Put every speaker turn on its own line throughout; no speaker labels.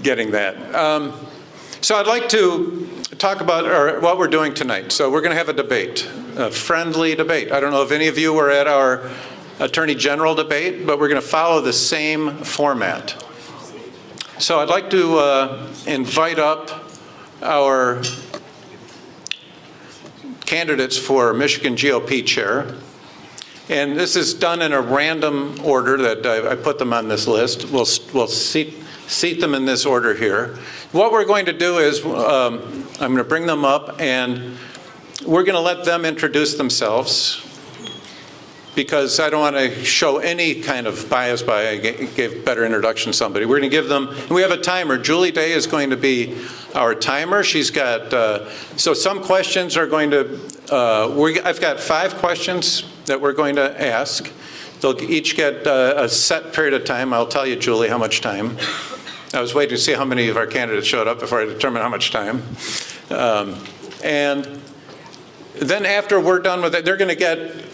getting that. So I'd like to talk about what we're doing tonight. So we're going to have a debate, a friendly debate. I don't know if any of you were at our Attorney General debate, but we're going to follow the same format. So I'd like to invite up our candidates for Michigan GOP chair. And this is done in a random order that I put them on this list. We'll seat them in this order here. What we're going to do is I'm going to bring them up and we're going to let them introduce themselves, because I don't want to show any kind of bias by I gave better introduction to somebody. We're going to give them, and we have a timer. Julie Day is going to be our timer. She's got, so some questions are going to, I've got 5 questions that we're going to ask. They'll each get a set period of time. I'll tell you, Julie, how much time. I was waiting to see how many of our candidates showed up before I determined how much time. And then after we're done with it, they're going to get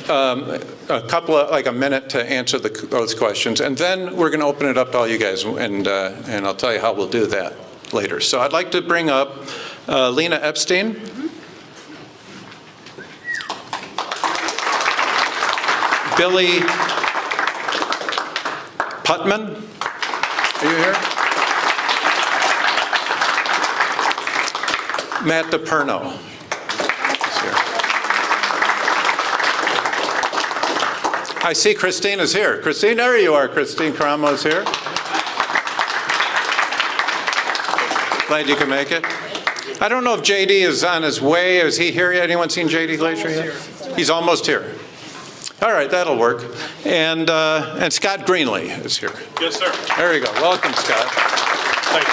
a couple of, like a minute to answer those questions. And then we're going to open it up to all you guys, and I'll tell you how we'll do that later. So I'd like to bring up Lena Epstine. Billy Putman, are you here? Matt DePerno is here. I see Kristina's here. Kristina, there you are. Kristina Karamo is here. Glad you can make it. I don't know if JD is on his way. Is he here yet? Anyone seen JD Glaser yet? He's almost here. All right, that'll work. And Scott Greenlee is here.
Yes, sir.
There you go. Welcome, Scott.
Thanks,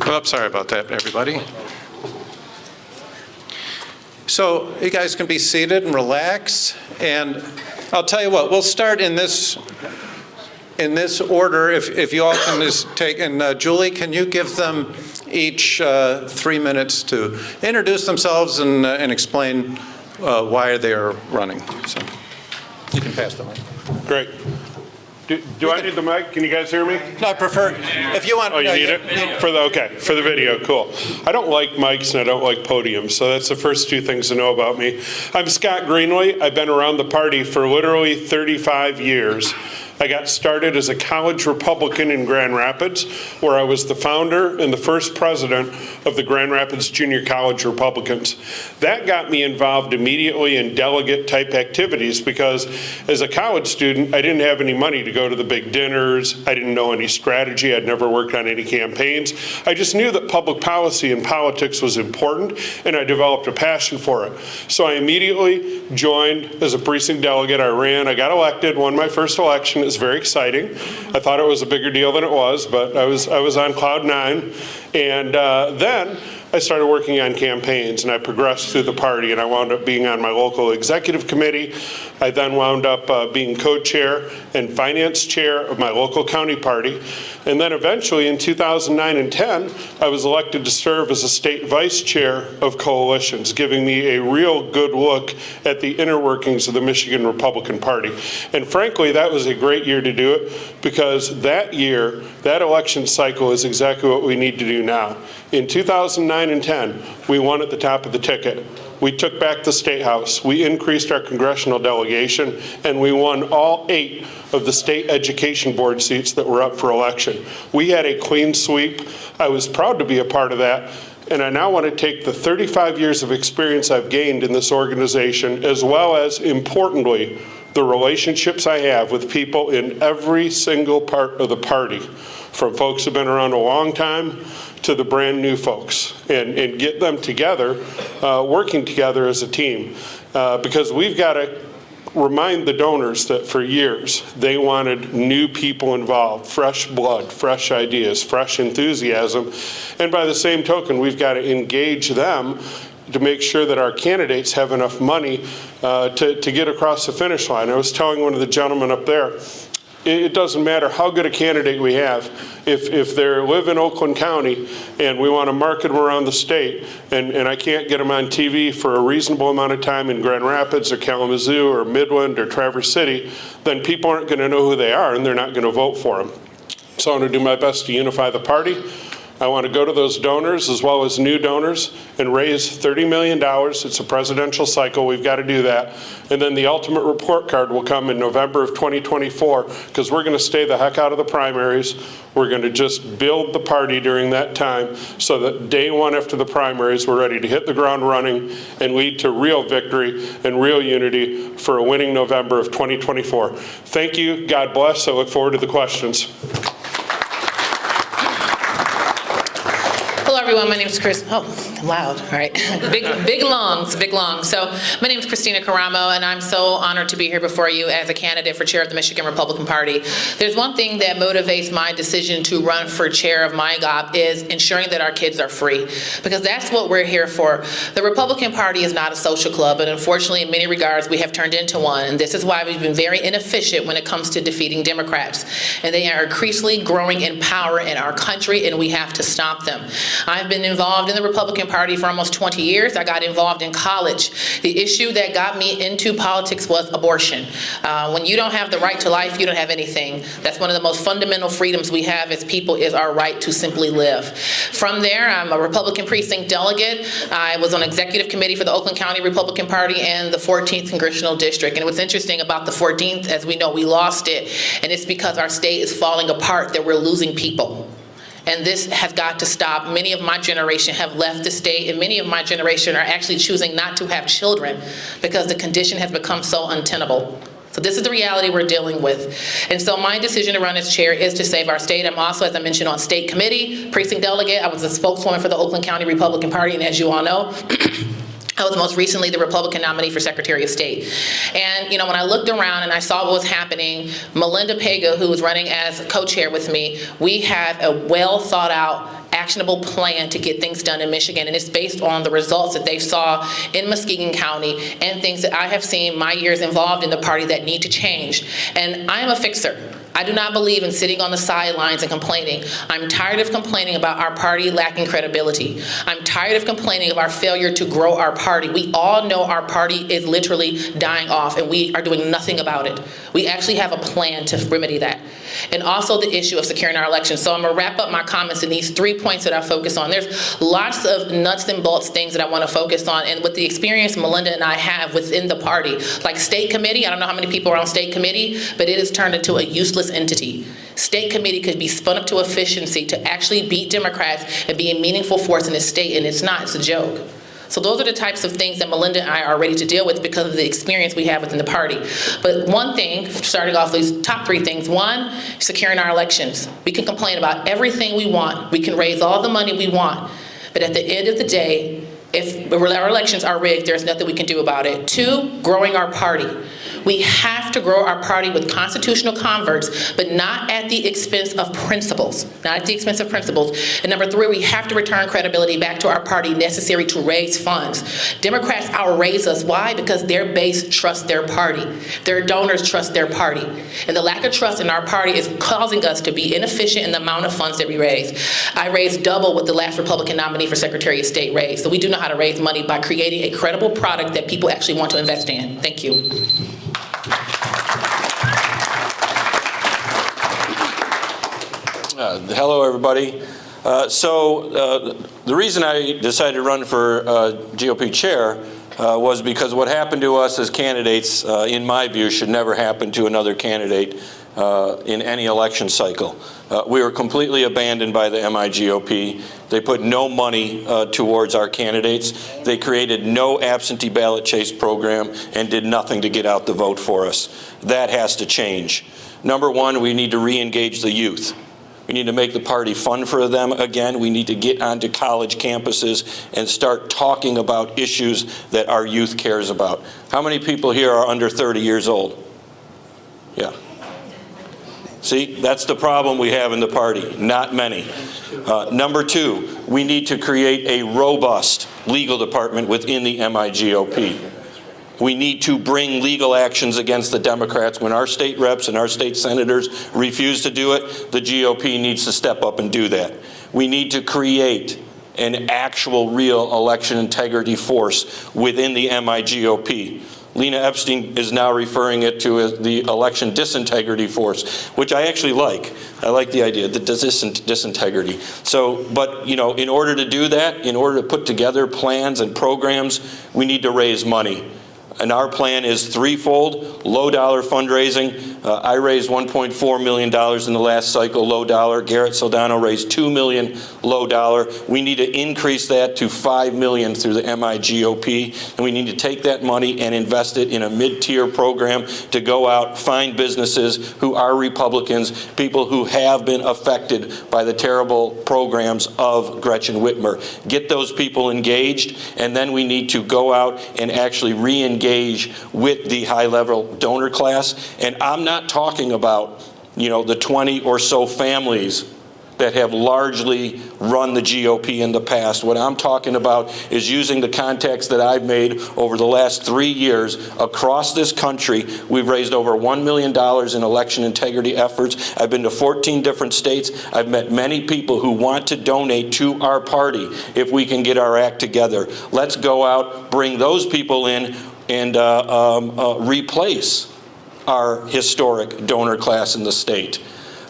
Paul.
Oh, sorry about that, everybody. So you guys can be seated and relax. And I'll tell you what, we'll start in this order. If you all can just take, and Julie, can you give them each 3 minutes to introduce themselves and explain why they are running. So you can pass the mic.
Great. Do I need the mic? Can you guys hear me?
No, I prefer, if you want.
Oh, you need it? For the video, cool. I don't like mics and I don't like podiums, so that's the first 2 things to know about me. I'm Scott Greenlee. I've been around the party for literally 35 years. I got started as a college Republican in Grand Rapids, where I was the founder and the first president of the Grand Rapids Junior College Republicans. That got me involved immediately in delegate-type activities because as a college student, I didn't have any money to go to the big dinners. I didn't know any strategy. I'd never worked on any campaigns. I just knew that public policy and politics was important, and I developed a passion for it. So I immediately joined as a precinct delegate. I ran, I got elected, won my first election. It was very exciting. I thought it was a bigger deal than it was, but I was on cloud 9. And then I started working on campaigns, and I progressed through the party, and I wound up being on my local executive committee. I then wound up being co-chair and finance chair of my local county party. And then eventually in 2009 and 10, I was elected to serve as a state vice chair of coalitions, giving me a real good look at the inner workings of the Michigan Republican Party. And frankly, that was a great year to do it, because that year, that election cycle is exactly what we need to do now. In 2009 and 10, we won at the top of the ticket. We took back the State House, we increased our congressional delegation, and we won all 8 of the state education board seats that were up for election. We had a clean sweep. I was proud to be a part of that, and I now want to take the 35 years of experience I've gained in this organization, as well as, importantly, the relationships I have with people in every single part of the party, from folks who've been around a long time to the brand new folks, and get them together, working together as a team. Because we've got to remind the donors that for years they wanted new people involved, fresh blood, fresh ideas, fresh enthusiasm. And by the same token, we've got to engage them to make sure that our candidates have enough money to get across the finish line. I was telling one of the gentlemen up there, It doesn't matter how good a candidate we have. If they live in Oakland County and we want to market them around the state, and I can't get them on TV for a reasonable amount of time in Grand Rapids or Kalamazoo or Midland or Traverse City, then people aren't going to know who they are and they're not going to vote for them. So I'm going to do my best to unify the party. I want to go to those donors as well as new donors and raise $30 million. It's a presidential cycle. We've got to do that. And then the ultimate report card will come in November of 2024, because we're going to stay the heck out of the primaries. We're going to just build the party during that time so that day one after the primaries, we're ready to hit the ground running and lead to real victory and real unity for a winning November of 2024. Thank you. God bless. I look forward to the questions.
Hello, everyone. My name is Chris. Oh, I'm loud. All right. Big lungs. So my name is Kristina Karamo, and I'm so honored to be here before you as a candidate for chair of the Michigan Republican Party. There's one thing that motivates my decision to run for chair of Migop is ensuring that our kids are free, because that's what we're here for. The Republican Party is not a social club, and unfortunately, in many regards, we have turned into one. And this is why we've been very inefficient when it comes to defeating Democrats. And they are increasingly growing in power in our country, and we have to stop them. I've been involved in the Republican Party for almost 20 years. I got involved in college. The issue that got me into politics was abortion. When you don't have the right to life, you don't have anything. That's one of the most fundamental freedoms we have as people, is our right to simply live. From there, I'm a Republican precinct delegate. I was on executive committee for the Oakland County Republican Party and the 14th Congressional District. And what's interesting about the 14th, as we know, we lost it. And it's because our state is falling apart that we're losing people. And this has got to stop. Many of my generation have left the state, and many of my generation are actually choosing not to have children because the condition has become so untenable. So this is the reality we're dealing with. And so my decision to run as chair is to save our state. I'm also, as I mentioned, on state committee, precinct delegate. I was a spokeswoman for the Oakland County Republican Party, and as you all know, I was most recently the Republican nominee for Secretary of State. And, you know, when I looked around and I saw what was happening, Melinda Pega, who was running as co-chair with me, we had a well thought out, actionable plan to get things done in Michigan, and it's based on the results that they saw in Muskegon County and things that I have seen my years involved in the party that need to change. And I am a fixer. I do not believe in sitting on the sidelines and complaining. I'm tired of complaining about our party lacking credibility. I'm tired of complaining of our failure to grow our party. We all know our party is literally dying off, and we are doing nothing about it. We actually have a plan to remedy that. And also the issue of securing our elections. So I'm gonna wrap up my comments in these 3 points that I focus on. There's lots of nuts and bolts things that I wanna focus on, and with the experience Melinda and I have within the party, like state committee, I don't know how many people are on state committee, but it has turned into a useless entity. State committee could be spun up to efficiency to actually beat Democrats and be a meaningful force in the state, and it's not, it's a joke. So those are the types of things that Melinda and I are ready to deal with because of the experience we have within the party. But one thing, starting off these top 3 things. One, securing our elections. We can complain about everything we want. We can raise all the money we want. But at the end of the day, if our elections are rigged, there's nothing we can do about it. 2, growing our party. We have to grow our party with constitutional converts, but not at the expense of principles. Not at the expense of principles. And number 3, we have to return credibility back to our party necessary to raise funds. Democrats outraise us. Why? Because their base trusts their party. Their donors trust their party. And the lack of trust in our party is causing us to be inefficient in the amount of funds that we raise. I raised double what the last Republican nominee for Secretary of State raised. So we do know how to raise money by creating a credible product that people actually want to invest in. Thank you.
Hello, everybody. The reason I decided to run for GOP chair was because what happened to us as candidates, in my view, should never happen to another candidate in any election cycle. We were completely abandoned by the MIGOP. They put no money towards our candidates. They created no absentee ballot chase program and did nothing to get out the vote for us. That has to change. Number 1, we need to re-engage the youth. We need to make the party fun for them again. We need to get onto college campuses and start talking about issues that our youth cares about. How many people here are under 30 years old? Yeah. See, that's the problem we have in the party. Not many. Number 2, we need to create a robust legal department within the MIGOP. We need to bring legal actions against the Democrats. When our state reps and our state senators refuse to do it, the GOP needs to step up and do that. We need to create an actual real election integrity force within the MIGOP. Lena Epstine is now referring it to as the election disintegrity force, which I actually like. I like the idea, the disintegrity. So, but, you know, in order to do that, in order to put together plans and programs, we need to raise money. And our plan is threefold: low dollar fundraising. I raised $1.4 million in the last cycle, low dollar. Garrett Soldano raised $2 million, low dollar. We need to increase that to $5 million through the MIGOP, and we need to take that money and invest it in a mid-tier program to go out, find businesses who are Republicans, people who have been affected by the terrible programs of Gretchen Whitmer. Get those people engaged, and then we need to go out and actually re-engage with the high-level donor class. And I'm not talking about, you know, the 20 or so families that have largely run the GOP in the past. What I'm talking about is using the contacts that I've made over the last 3 years across this country. We've raised over $1 million in election integrity efforts. I've been to 14 different states. I've met many people who want to donate to our party if we can get our act together. Let's go out, bring those people in, and replace our historic donor class in the state.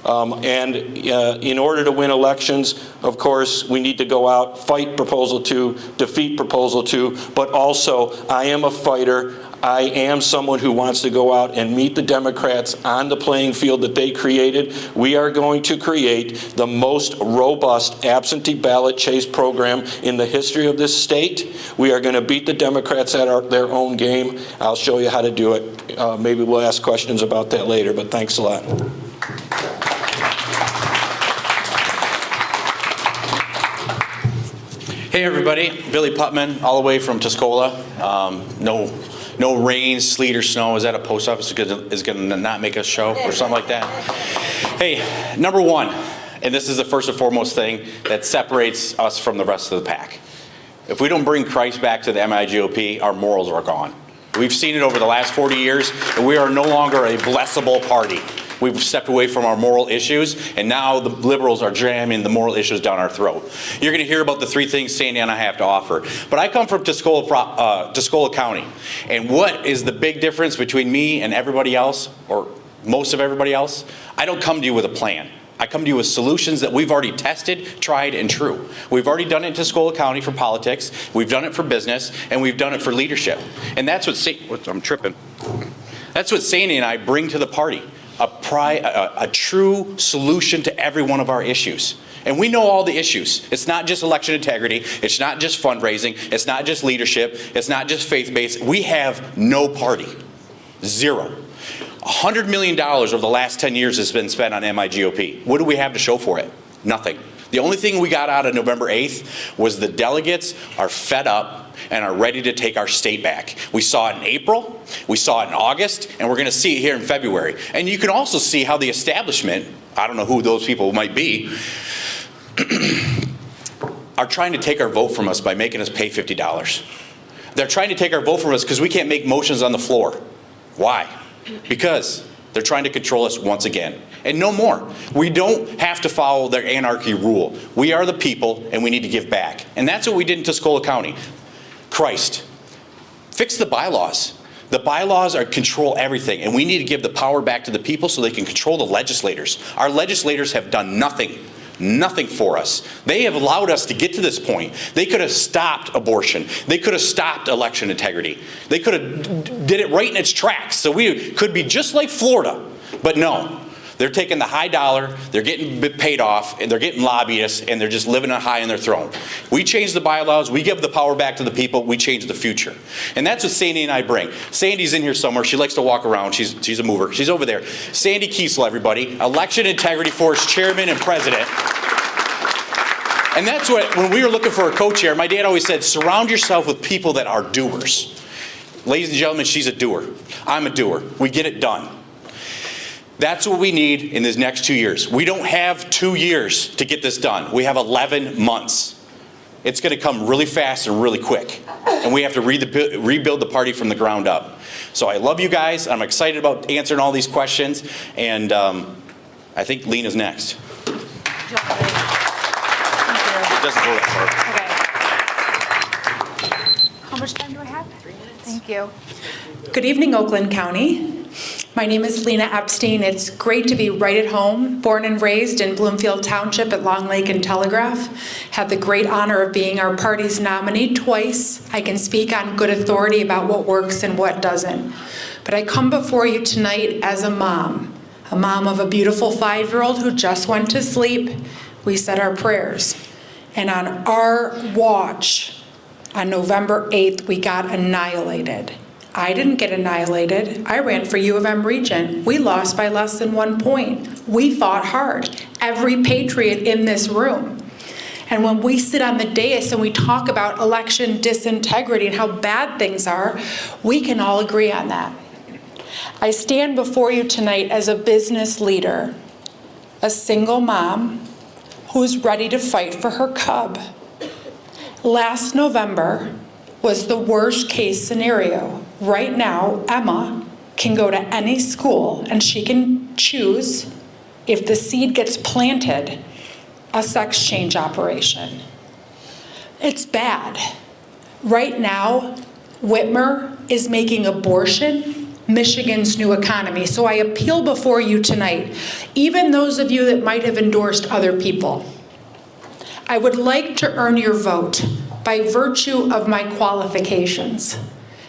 In order to win elections, of course, we need to go out, fight Proposal 2, defeat Proposal 2, but also I am a fighter. I am someone who wants to go out and meet the Democrats on the playing field that they created. We are going to create the most robust absentee ballot chase program in the history of this state. We are going to beat the Democrats at their own game. I'll show you how to do it. Maybe we'll ask questions about that later, but thanks a lot.
Hey everybody, Billy Putman, all the way from Tuscola. No rain, sleet, or snow. Is that a post office is going to not make us show or something like that? Hey, number one, and this is the first and foremost thing that separates us from the rest of the pack. If we don't bring Christ back to the MIGOP, our morals are gone. We've seen it over the last 40 years, and we are no longer a blessable party. We've stepped away from our moral issues, and now the liberals are jamming the moral issues down our throat. You're going to hear about the three things Sandy and I have to offer. But I come from Tuscola County, and what is the big difference between me and everybody else, or most of everybody else? I don't come to you with a plan. I come to you with solutions that we've already tested, tried, and true. We've already done it in Tuscola County for politics, we've done it for business, and we've done it for leadership. And that's what I'm tripping. That's what Sandy and I bring to the party. A true solution to every one of our issues. And we know all the issues. It's not just election integrity. It's not just fundraising. It's not just leadership. It's not just faith-based. We have no party. Zero. $100 million over the last 10 years has been spent on MIGOP. What do we have to show for it? Nothing. The only thing we got out of November 8th was the delegates are fed up and are ready to take our state back. We saw it in April, we saw it in August, and we're going to see it here in February. And you can also see how the establishment, I don't know who those people might be, are trying to take our vote from us by making us pay $50. They're trying to take our vote from us because we can't make motions on the floor. Why? Because they're trying to control us once again. And no more. We don't have to follow their anarchy rule. We are the people, and we need to give back. And that's what we did in Tuscola County. Christ, fix the bylaws. The bylaws control everything, and we need to give the power back to the people so they can control the legislators. Our legislators have done nothing for us. They have allowed us to get to this point. They could have stopped abortion. They could have stopped election integrity. They could have did it right in its tracks, so we could be just like Florida. But no. They're taking the high dollar, they're getting paid off, and they're getting lobbyists, and they're just living on high in their throne. We change the bylaws, we give the power back to the people, we change the future. And that's what Sandy and I bring. Sandy's in here somewhere, she likes to walk around, she's a mover, she's over there. Sandy Kiesel, everybody, Election Integrity Force Chairman and President. And that's what, when we were looking for a co-chair, my dad always said, surround yourself with people that are doers. Ladies and gentlemen, she's a doer. I'm a doer. We get it done. That's what we need in these next 2 years. We don't have 2 years to get this done. We have 11 months. it's going to come really fast and really quick. And we have to rebuild the party from the ground up. So I love you guys. I'm excited about answering all these questions. And I think Lena's next. It doesn't go that far.
Okay. How much time do I have? 3 minutes. Thank you. Good evening, Oakland County. My name is Lena Epstine. It's great to be right at home, born and raised in Bloomfield Township at Long Lake and Telegraph. Had the great honor of being our party's nominee twice. I can speak on good authority about what works and what doesn't. But I come before you tonight as a mom of a beautiful 5-year-old who just went to sleep. We said our prayers. And on our watch, on November 8th, we got annihilated. I didn't get annihilated. I ran for U of M Regent. We lost by less than 1 point. We fought hard. Every patriot in this room. And when we sit on the dais and we talk about election disintegrity and how bad things are, we can all agree on that. I stand before you tonight as a business leader, a single mom who's ready to fight for her cub. Last November was the worst case scenario. Right now, Emma can go to any school and she can choose, if the seed gets planted, a sex change operation. It's bad. Right now, Whitmer is making abortion Michigan's new economy. So I appeal before you tonight, even those of you that might have endorsed other people, I would like to earn your vote by virtue of my qualifications.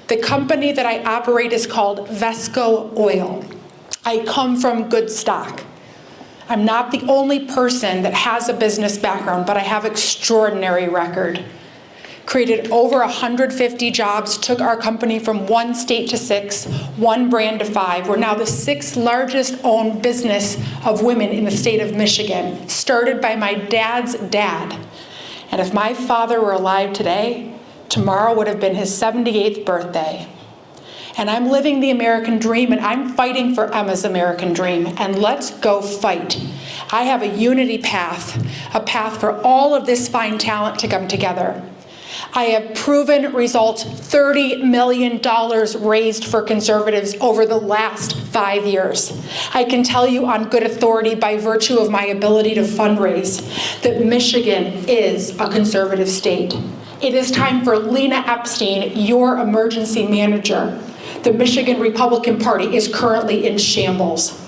The company that I operate is called Vesco Oil. I come from good stock. I'm not the only person that has a business background, but I have extraordinary record. Created over 150 jobs, took our company from 1 state to 6, 1 brand to 5. We're now the 6th largest owned business of women in the state of Michigan, started by my dad's dad. And if my father were alive today, tomorrow would have been his 78th birthday. And I'm living the American dream, and I'm fighting for Emma's American dream. And let's go fight. I have a unity path, a path for all of this fine talent to come together. I have proven results, $30 million raised for conservatives over the last 5 years. I can tell you on good authority by virtue of my ability to fundraise that Michigan is a conservative state. It is time for Lena Epstine, your emergency manager. The Michigan Republican Party is currently in shambles.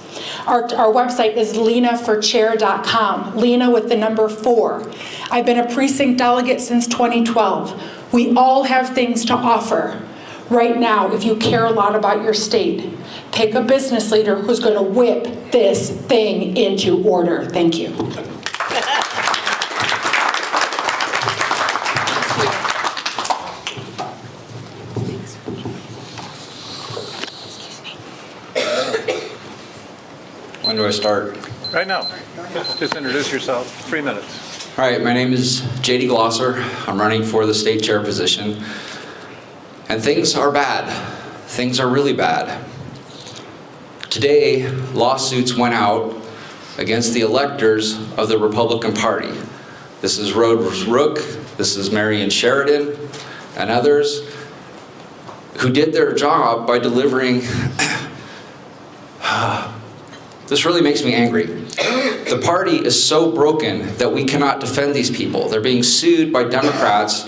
Our website is lenaforchair.com, Lena with the number 4. I've been a precinct delegate since 2012. We all have things to offer. Right now, if you care a lot about your state, pick a business leader who's going to whip this thing into order. Thank you.
When do I start?
Right now. Just introduce yourself. 3 minutes.
All right, my name is J.D. Glaser. I'm running for the state chair position. And things are bad. Things are really bad. Today, lawsuits went out against the electors of the Republican Party. This is Rose Rook, this is Marion Sheridan, and others who did their job by delivering. This really makes me angry. The party is so broken that we cannot defend these people. They're being sued by Democrats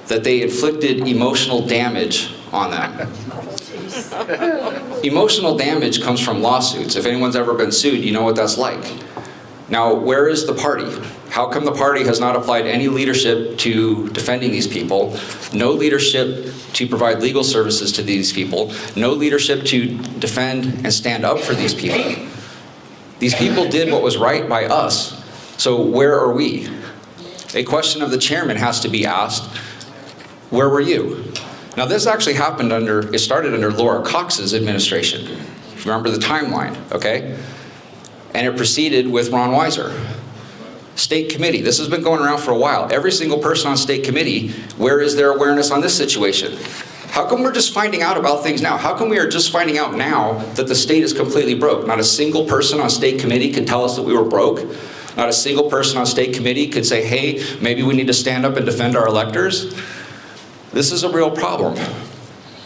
that they inflicted emotional damage on them. Emotional damage comes from lawsuits. If anyone's ever been sued, you know what that's like. Now, where is the party? How come the party has not applied any leadership to defending these people? No leadership to provide legal services to these people. No leadership to defend and stand up for these people. These people did what was right by us. So where are we? A question of the chairman has to be asked. Where were you? Now this actually happened it started under Laura Cox's administration. Remember the timeline, okay? And it proceeded with Ron Weiser. State committee, this has been going around for a while. Every single person on state committee, where is their awareness on this situation? How come we're just finding out about things now? How come we are just finding out now that the state is completely broke? Not a single person on state committee could tell us that we were broke. Not a single person on state committee could say, hey, maybe we need to stand up and defend our electors. This is a real problem.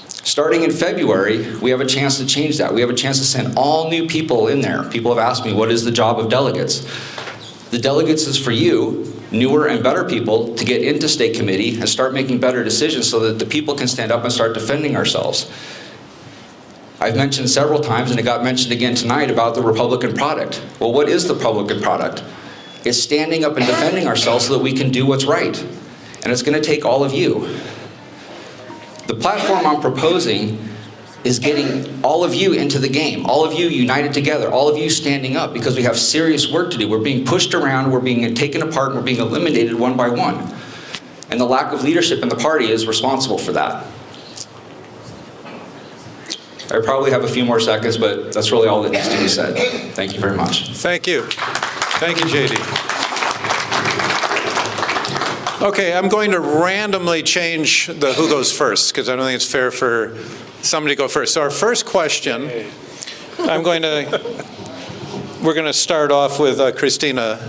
Starting in February, we have a chance to change that. We have a chance to send all new people in there. People have asked me, what is the job of delegates? The delegates is for you, newer and better people, to get into state committee and start making better decisions so that the people can stand up and start defending ourselves. I've mentioned several times, and it got mentioned again tonight, about the Republican product. Well, what is the Republican product? It's standing up and defending ourselves so that we can do what's right. And it's going to take all of you. The platform I'm proposing is getting all of you into the game, all of you united together, all of you standing up, because we have serious work to do. We're being pushed around, we're being taken apart, and we're being eliminated one by one. And the lack of leadership in the party is responsible for that. I probably have a few more seconds, but that's really all that needs to be said. Thank you very much.
Thank you. Thank you, JD. Okay, I'm going to randomly change the who goes first, because I don't think it's fair for somebody to go first. So our first question, we're going to start off with Kristina.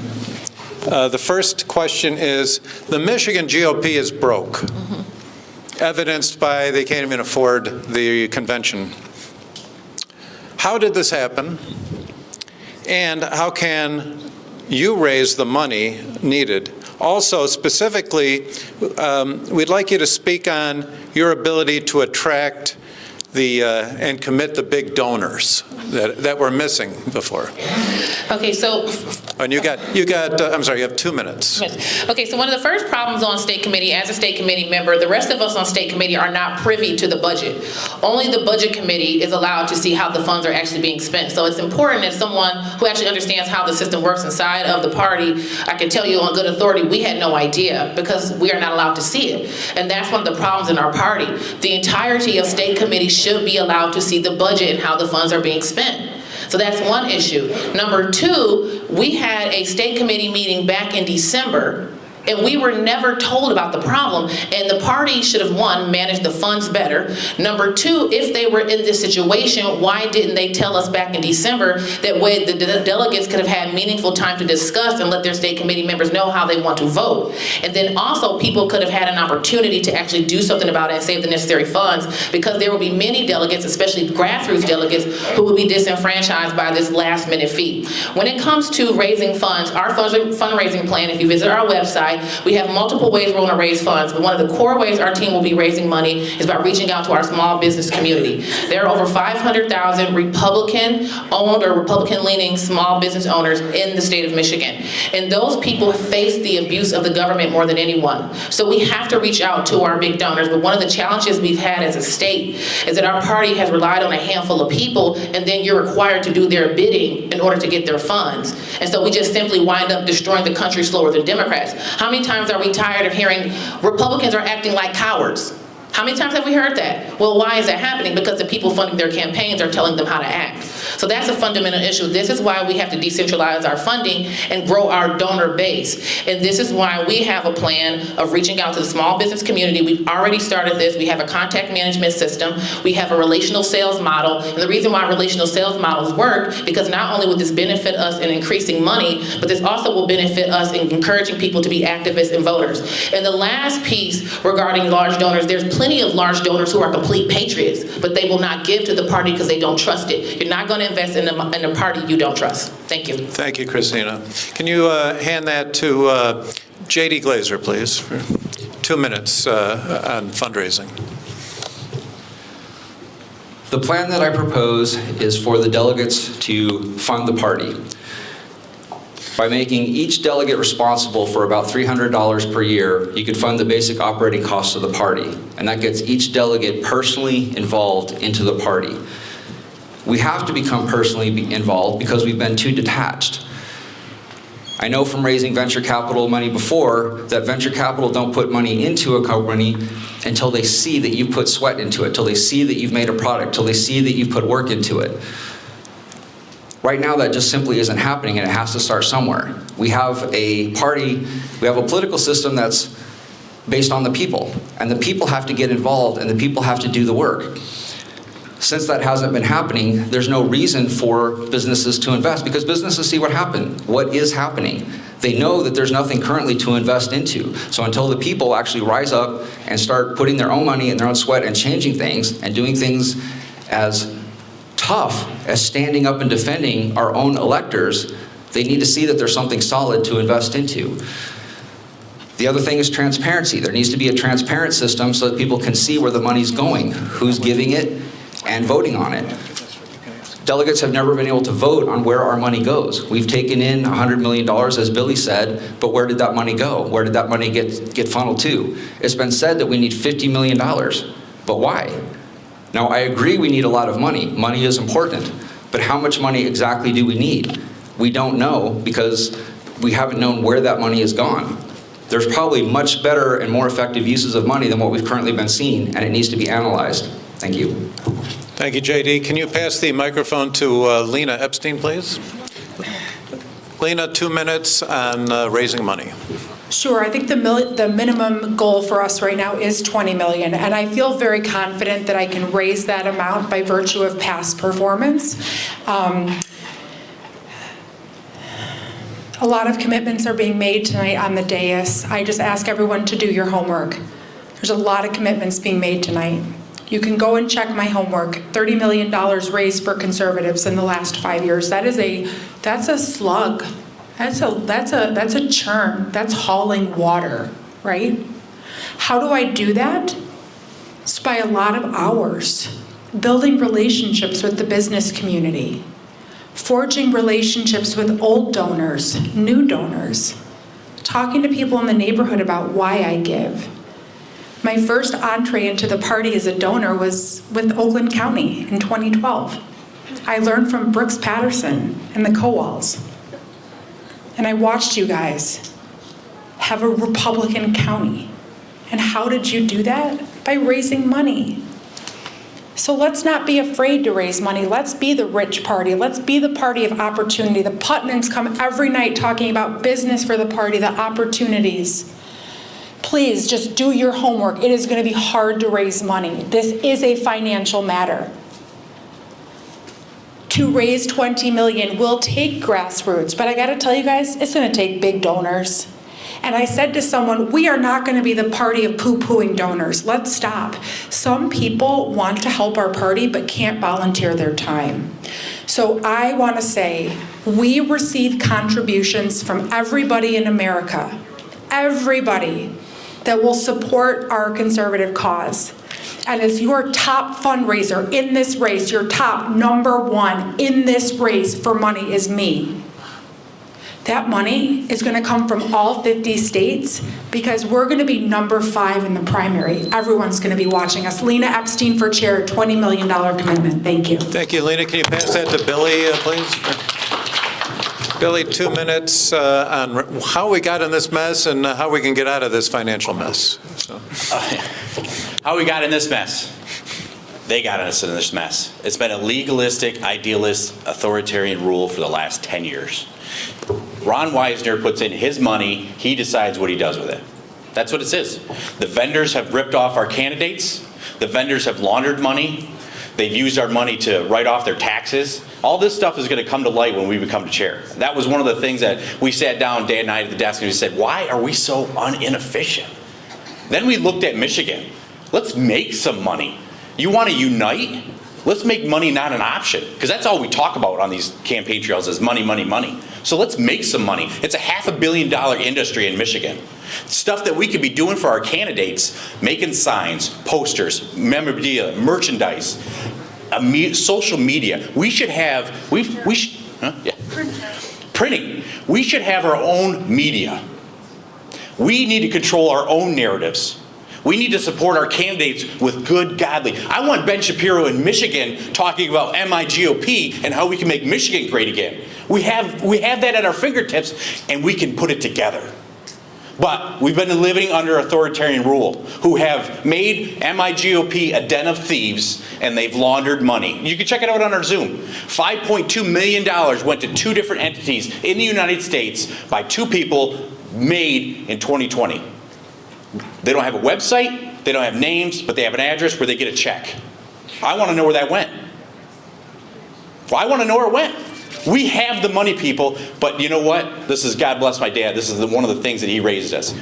The first question is, the Michigan GOP is broke, evidenced by they can't even afford the convention. How did this happen? And how can you raise the money needed? Also, specifically, we'd like you to speak on your ability to attract and commit the big donors that were missing before.
Okay, so
And you got, I'm sorry, you have 2 minutes.
okay, so one of the first problems on state committee, as a state committee member, the rest of us on state committee are not privy to the budget. Only the budget committee is allowed to see how the funds are actually being spent. So it's important as someone who actually understands how the system works inside of the party, I can tell you on good authority, we had no idea because we are not allowed to see it. And that's one of the problems in our party. The entirety of state committee should be allowed to see the budget and how the funds are being spent. So that's one issue. Number two, we had a state committee meeting back in December, and we were never told about the problem. And the party should have, one, managed the funds better. Number two, if they were in this situation, why didn't they tell us back in December? That way the delegates could have had meaningful time to discuss and let their state committee members know how they want to vote. And then also people could have had an opportunity to actually do something about it and save the necessary funds, because there will be many delegates, especially grassroots delegates, who will be disenfranchised by this last minute fee. When it comes to raising funds, our fundraising plan, if you visit our website, we have multiple ways we're going to raise funds, but one of the core ways our team will be raising money is by reaching out to our small business community. There are over 500,000 Republican-owned or Republican-leaning small business owners in the state of Michigan. And those people face the abuse of the government more than anyone. So we have to reach out to our big donors, but one of the challenges we've had as a state is that our party has relied on a handful of people, and then you're required to do their bidding in order to get their funds. And so we just simply wind up destroying the country slower than Democrats. How many times are we tired of hearing Republicans are acting like cowards? How many times have we heard that? Well, why is that happening? Because the people funding their campaigns are telling them how to act. So that's a fundamental issue. This is why we have to decentralize our funding and grow our donor base. And this is why we have a plan of reaching out to the small business community. We've already started this. We have a contact management system. We have a relational sales model. And the reason why relational sales models work, because not only would this benefit us in increasing money, but this also will benefit us in encouraging people to be activists and voters. And the last piece regarding large donors, there's plenty of large donors who are complete patriots, but they will not give to the party because they don't trust it. You're not going to invest in a party you don't trust. Thank you.
Thank you, Kristina. Can you hand that to JD Glaser, please, for 2 minutes on fundraising?
The plan that I propose is for the delegates to fund the party by making each delegate responsible for about $300 per year. You could fund the basic operating costs of the party, and that gets each delegate personally involved into the party. We have to become personally involved because we've been too detached. I know from raising venture capital money before that venture capital don't put money into a company until they see that you've put sweat into it, till they see that you've made a product, till they see that you've put work into it. Right now, that just simply isn't happening, and it has to start somewhere. We have a party, we have a political system that's based on the people, and the people have to get involved, and the people have to do the work. Since that hasn't been happening, there's no reason for businesses to invest because businesses see what happened, what is happening. They know that there's nothing currently to invest into. So until the people actually rise up and start putting their own money and their own sweat and changing things and doing things as tough as standing up and defending our own electors, they need to see that there's something solid to invest into. The other thing is transparency. There needs to be a transparent system so that people can see where the money's going, who's giving it, and voting on it. Delegates have never been able to vote on where our money goes. We've taken in $100 million, as Billy said, but where did that money go? Where did that money get funneled to? It's been said that we need $50 million, but why? Now, I agree we need a lot of money. Money is important, but how much money exactly do we need? We don't know because we haven't known where that money has gone. There's probably much better and more effective uses of money than what we've currently been seeing, and it needs to be analyzed. Thank you.
Thank you, JD. Can you pass the microphone to Lena Epstine, please? Lena, 2 minutes on raising money.
Sure, I think the minimum goal for us right now is 20 million, and I feel very confident that I can raise that amount by virtue of past performance. A lot of commitments are being made tonight on the dais. I just ask everyone to do your homework. There's a lot of commitments being made tonight. You can go and check my homework. $30 million raised for conservatives in the last 5 years. That's a slug. That's a churn. That's hauling water, right? How do I do that? It's by a lot of hours. Building relationships with the business community. Forging relationships with old donors, new donors. Talking to people in the neighborhood about why I give. My first entree into the party as a donor was with Oakland County in 2012. I learned from Brooks Patterson and the Kowals. And I watched you guys have a Republican county. And how did you do that? By raising money. So let's not be afraid to raise money. Let's be the rich party. Let's be the party of opportunity. The Putmans come every night talking about business for the party, the opportunities. Please just do your homework. It is going to be hard to raise money. This is a financial matter. To raise 20 million will take grassroots, but I got to tell you guys, it's going to take big donors. And I said to someone, we are not going to be the party of poo-pooing donors. Let's stop. Some people want to help our party but can't volunteer their time. So I want to say, we receive contributions from everybody in America, everybody that will support our conservative cause. And as your top fundraiser in this race, your top #1 in this race for money is me. That money is going to come from all 50 states because we're going to be #5 in the primary. Everyone's going to be watching us. Lena Epstine for chair, $20 million commitment. Thank you.
Thank you, Lena. Can you pass that to Billy, please? Billy, 2 minutes on how we got in this mess and how we can get out of this financial mess. So.
How we got in this mess? They got us in this mess. It's been a legalistic, idealist, authoritarian rule for the last 10 years. Ron Weisner puts in his money, he decides what he does with it. That's what it is. The vendors have ripped off our candidates. The vendors have laundered money. They've used our money to write off their taxes. All this stuff is going to come to light when we become the chair. That was one of the things that we sat down day and night at the desk and we said, why are we so inefficient? Then we looked at Michigan. Let's make some money. You want to unite? Let's make money not an option, because that's all we talk about on these campaign trails is money, money, money. So let's make some money. It's a $500 million industry in Michigan. Stuff that we could be doing for our candidates, making signs, posters, memorabilia, merchandise, social media. We should have, printing. We should have our own media. We need to control our own narratives. We need to support our candidates with good, godly. I want Ben Shapiro in Michigan talking about MIGOP and how we can make Michigan great again. We have that at our fingertips, and we can put it together. But we've been living under authoritarian rule, who have made MIGOP a den of thieves, and they've laundered money. You can check it out on our Zoom. $5.2 million went to 2 different entities in the United States by 2 people made in 2020. They don't have a website, they don't have names, but they have an address where they get a check. I want to know where that went. Well, I want to know where it went. We have the money, people, but you know what? This is, God bless my dad, this is one of the things that he raised us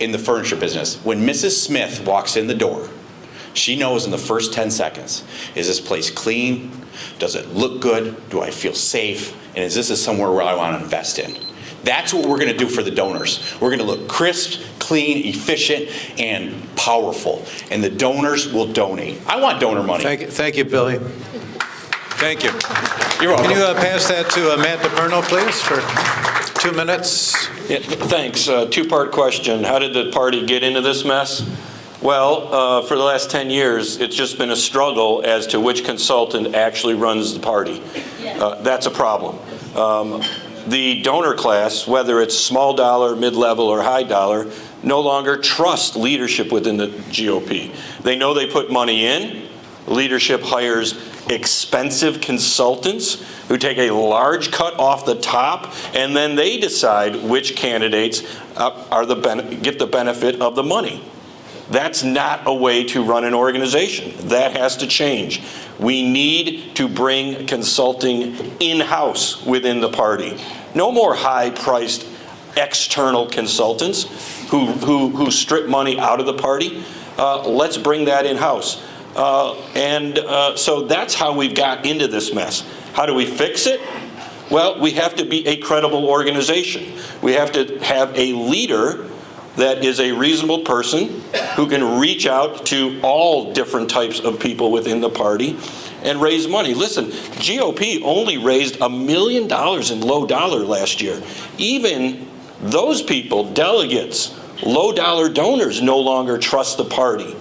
in the furniture business. When Mrs. Smith walks in the door, she knows in the first 10 seconds, is this place clean? Does it look good? Do I feel safe? And is this somewhere where I want to invest in? That's what we're going to do for the donors. We're going to look crisp, clean, efficient, and powerful. And the donors will donate. I want donor money.
Thank you, Billy. Thank you.
You're welcome.
Can you pass that to Matt DePerno, please, for 2 minutes?
Yeah, thanks. Two-part question. How did the party get into this mess? Well, for the last 10 years, it's just been a struggle as to which consultant actually runs the party. That's a problem. The donor class, whether it's small dollar, mid-level, or high dollar, no longer trust leadership within the GOP. They know they put money in. Leadership hires expensive consultants who take a large cut off the top, and then they decide which candidates get the benefit of the money. That's not a way to run an organization. That has to change. We need to bring consulting in-house within the party. No more high-priced external consultants who strip money out of the party. Let's bring that in-house. So that's how we've got into this mess. How do we fix it? Well, we have to be a credible organization. We have to have a leader that is a reasonable person who can reach out to all different types of people within the party and raise money. Listen, GOP only raised $1 million in low dollar last year. Even those people, delegates, low dollar donors, no longer trust the party.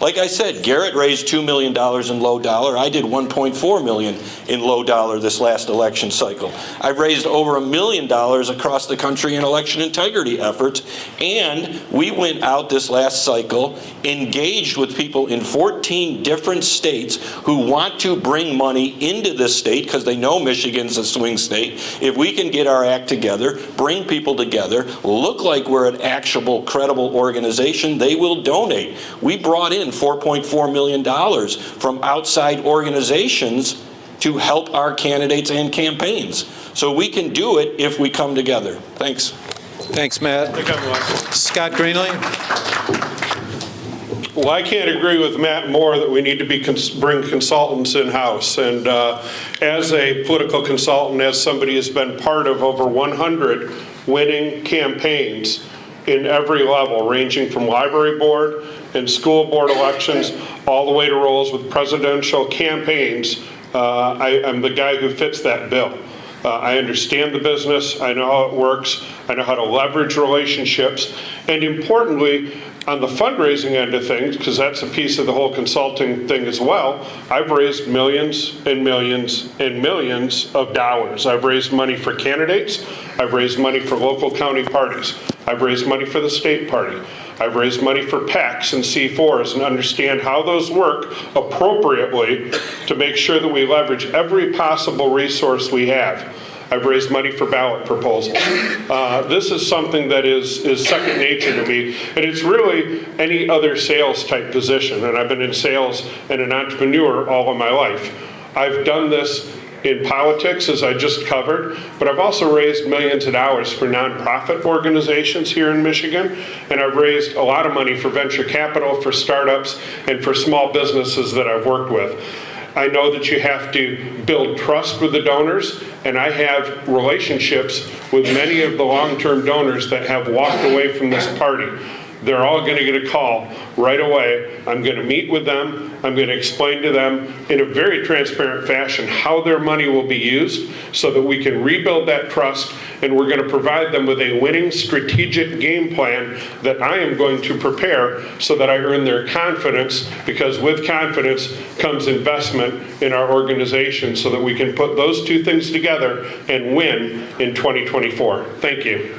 Like I said, Garrett raised $2 million in low dollar. I did $1.4 million in low dollar this last election cycle. I've raised over $1 million across the country in election integrity efforts, and we went out this last cycle, engaged with people in 14 different states who want to bring money into this state because they know Michigan's a swing state. If we can get our act together, bring people together, look like we're an actual, credible organization, they will donate. We brought in $4.4 million from outside organizations to help our candidates and campaigns. So we can do it if we come together. Thanks.
Thanks, Matt. Scott Greenlee.
Well, I can't agree with Matt more that we need to bring consultants in-house. And as a political consultant, as somebody who's been part of over 100 winning campaigns in every level, ranging from library board and school board elections, all the way to roles with presidential campaigns, I'm the guy who fits that bill. I understand the business, I know how it works, I know how to leverage relationships, and importantly, on the fundraising end of things, because that's a piece of the whole consulting thing as well, I've raised millions and millions and millions of dollars. I've raised money for candidates, I've raised money for local county parties, I've raised money for the state party, I've raised money for PACs and C4s and understand how those work appropriately to make sure that we leverage every possible resource we have. I've raised money for ballot proposals. This is something that is second nature to me, and it's really any other sales type position, and I've been in sales and an entrepreneur all of my life. I've done this in politics, as I just covered, but I've also raised millions of dollars for nonprofit organizations here in Michigan, and I've raised a lot of money for venture capital, for startups, and for small businesses that I've worked with. I know that you have to build trust with the donors, and I have relationships with many of the long-term donors that have walked away from this party. They're all going to get a call right away. I'm going to meet with them. I'm going to explain to them in a very transparent fashion how their money will be used so that we can rebuild that trust, and we're going to provide them with a winning strategic game plan that I am going to prepare so that I earn their confidence, because with confidence comes investment in our organization so that we can put those two things together and win in 2024. Thank you.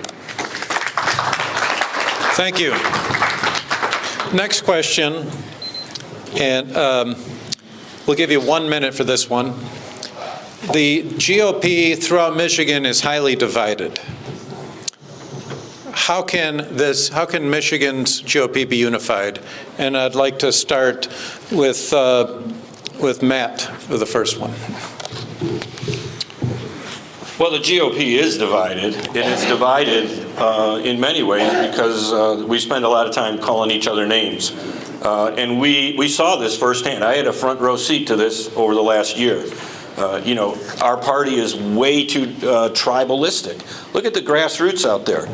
Thank you. Next question, and we'll give you 1 minute for this one. The GOP throughout Michigan is highly divided. How can Michigan's GOP be unified? And I'd like to start with with Matt for the first one.
Well, the GOP is divided. It is divided in many ways because we spend a lot of time calling each other names. And we saw this firsthand. I had a front row seat to this over the last year. Our party is way too tribalistic. Look at the grassroots out there.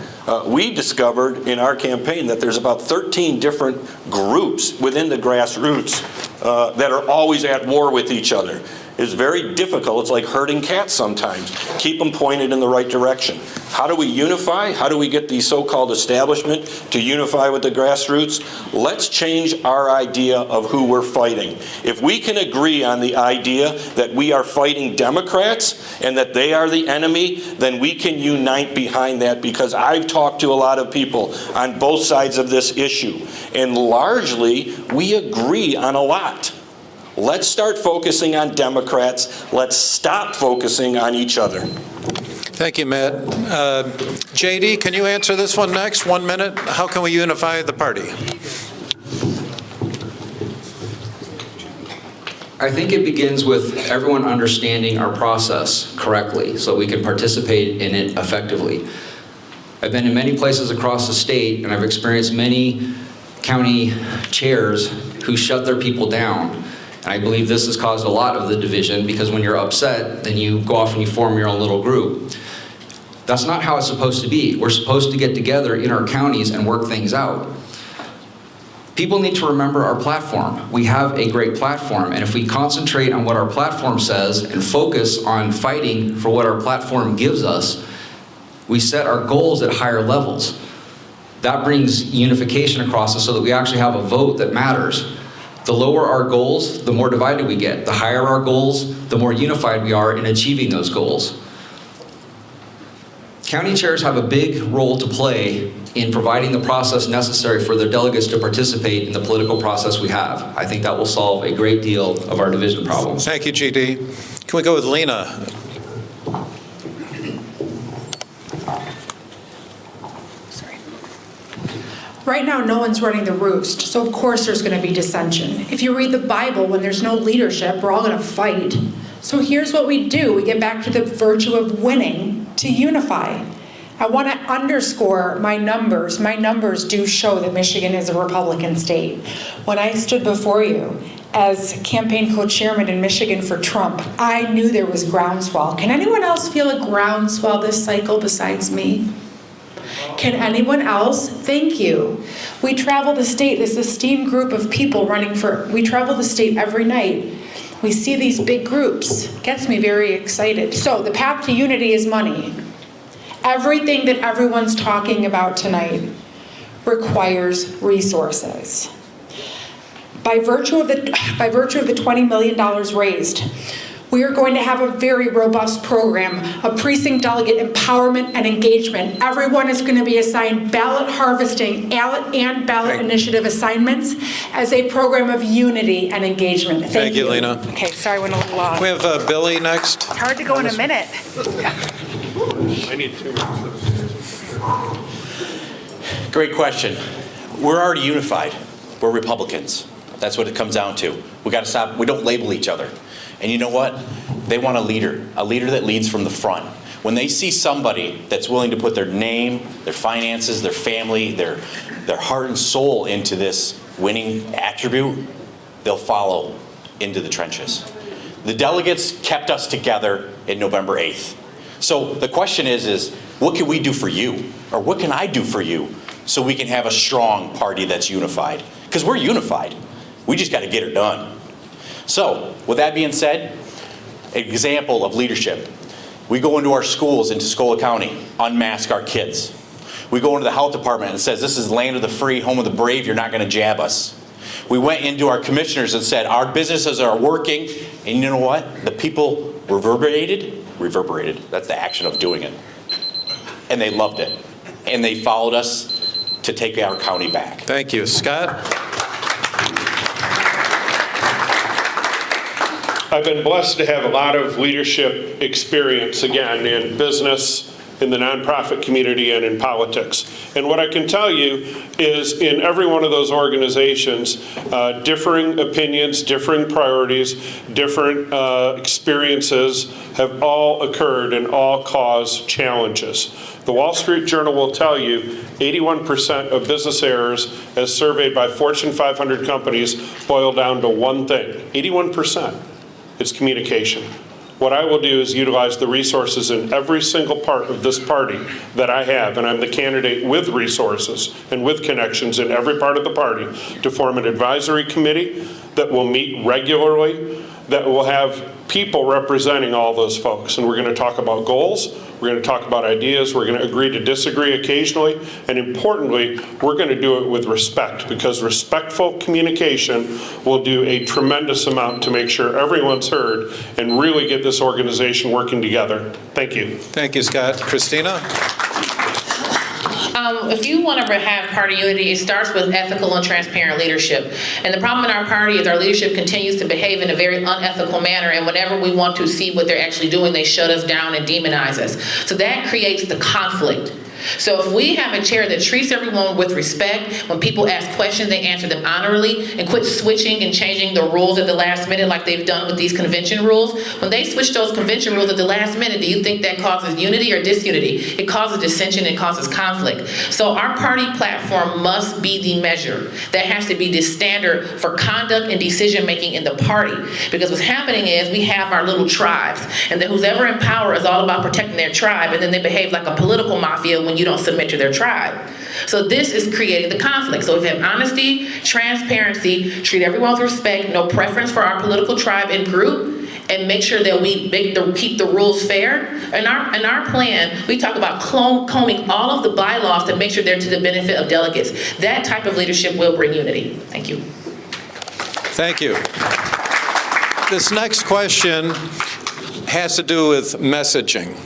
We discovered in our campaign that there's about 13 different groups within the grassroots that are always at war with each other. It's very difficult. It's like herding cats sometimes. Keep them pointed in the right direction. How do we unify? How do we get the so-called establishment to unify with the grassroots? Let's change our idea of who we're fighting. If we can agree on the idea that we are fighting Democrats and that they are the enemy, then we can unite behind that, because I've talked to a lot of people on both sides of this issue, and largely we agree on a lot. Let's start focusing on Democrats. Let's stop focusing on each other.
Thank you, Matt. JD, can you answer this one next? 1 minute. How can we unify the party?
I think it begins with everyone understanding our process correctly so we can participate in it effectively. I've been in many places across the state, and I've experienced many county chairs who shut their people down. And I believe this has caused a lot of the division, because when you're upset, then you go off and you form your own little group. That's not how it's supposed to be. We're supposed to get together in our counties and work things out. People need to remember our platform. We have a great platform, and if we concentrate on what our platform says and focus on fighting for what our platform gives us, we set our goals at higher levels. That brings unification across us so that we actually have a vote that matters. The lower our goals, the more divided we get. The higher our goals, the more unified we are in achieving those goals. County chairs have a big role to play in providing the process necessary for their delegates to participate in the political process we have. I think that will solve a great deal of our division problems.
Thank you, GD. Can we go with Lena?
Right now, no one's running the roost, so of course there's going to be dissension. If you read the Bible, when there's no leadership, we're all going to fight. So here's what we do. We get back to the virtue of winning to unify. I want to underscore my numbers. My numbers do show that Michigan is a Republican state. When I stood before you as campaign co-chairman in Michigan for Trump, I knew there was groundswell. Can anyone else feel a groundswell this cycle besides me? Can anyone else? Thank you. We travel the state, this esteemed group of people we travel the state every night. We see these big groups. Gets me very excited. So the path to unity is money. Everything that everyone's talking about tonight requires resources. By virtue of the $20 million raised, we are going to have a very robust program of precinct delegate empowerment and engagement. Everyone is going to be assigned ballot harvesting and ballot initiative assignments as a program of unity and engagement. Thank you,
Lena.
Okay, sorry, I went a little long.
We have Billy next.
It's hard to go in a minute.
I need 2 minutes.
Great question. We're already unified. We're Republicans. That's what it comes down to. We got to stop. We don't label each other. And you know what? They want a leader that leads from the front. When they see somebody that's willing to put their name, their finances, their family, their heart and soul into this winning attribute, they'll follow into the trenches. The delegates kept us together in November 8th. So the question is what can we do for you? Or what can I do for you so we can have a strong party that's unified? Because we're unified. We just got to get it done. So, with that being said, an example of leadership. We go into our schools in Tuscola County, unmask our kids. We go into the health department and it says, this is land of the free, home of the brave, you're not going to jab us. We went into our commissioners and said, our businesses are working, and you know what? The people reverberated, that's the action of doing it. And they loved it. And they followed us to take our county back.
Thank you. Scott?
I've been blessed to have a lot of leadership experience, again, in business, in the nonprofit community, and in politics. And what I can tell you is in every one of those organizations, differing opinions, differing priorities, different experiences have all occurred and all cause challenges. The Wall Street Journal will tell you 81% of business errors as surveyed by Fortune 500 companies boil down to one thing, 81%. It's communication. What I will do is utilize the resources in every single part of this party that I have, and I'm the candidate with resources and with connections in every part of the party, to form an advisory committee that will meet regularly, that will have people representing all those folks. And we're going to talk about goals, we're going to talk about ideas, we're going to agree to disagree occasionally, and importantly, we're going to do it with respect, because respectful communication will do a tremendous amount to make sure everyone's heard and really get this organization working together. Thank you.
Thank you, Scott. Kristina?
If you want to have party unity, it starts with ethical and transparent leadership. And the problem in our party is our leadership continues to behave in a very unethical manner, and whenever we want to see what they're actually doing, they shut us down and demonize us. So that creates the conflict. So if we have a chair that treats everyone with respect, when people ask questions, they answer them honorably, and quit switching and changing the rules at the last minute like they've done with these convention rules. When they switch those convention rules at the last minute, do you think that causes unity or disunity? It causes dissension, it causes conflict. So our party platform must be the measure. That has to be the standard for conduct and decision making in the party. Because what's happening is we have our little tribes, and then who's ever in power is all about protecting their tribe, and then they behave like a political mafia when you don't submit to their tribe. So this is creating the conflict. So if we have honesty, transparency, treat everyone with respect, no preference for our political tribe and group, and make sure that we keep the rules fair. In our plan, we talk about combing all of the bylaws to make sure they're to the benefit of delegates. That type of leadership will bring unity. Thank you.
Thank you. This next question has to do with messaging.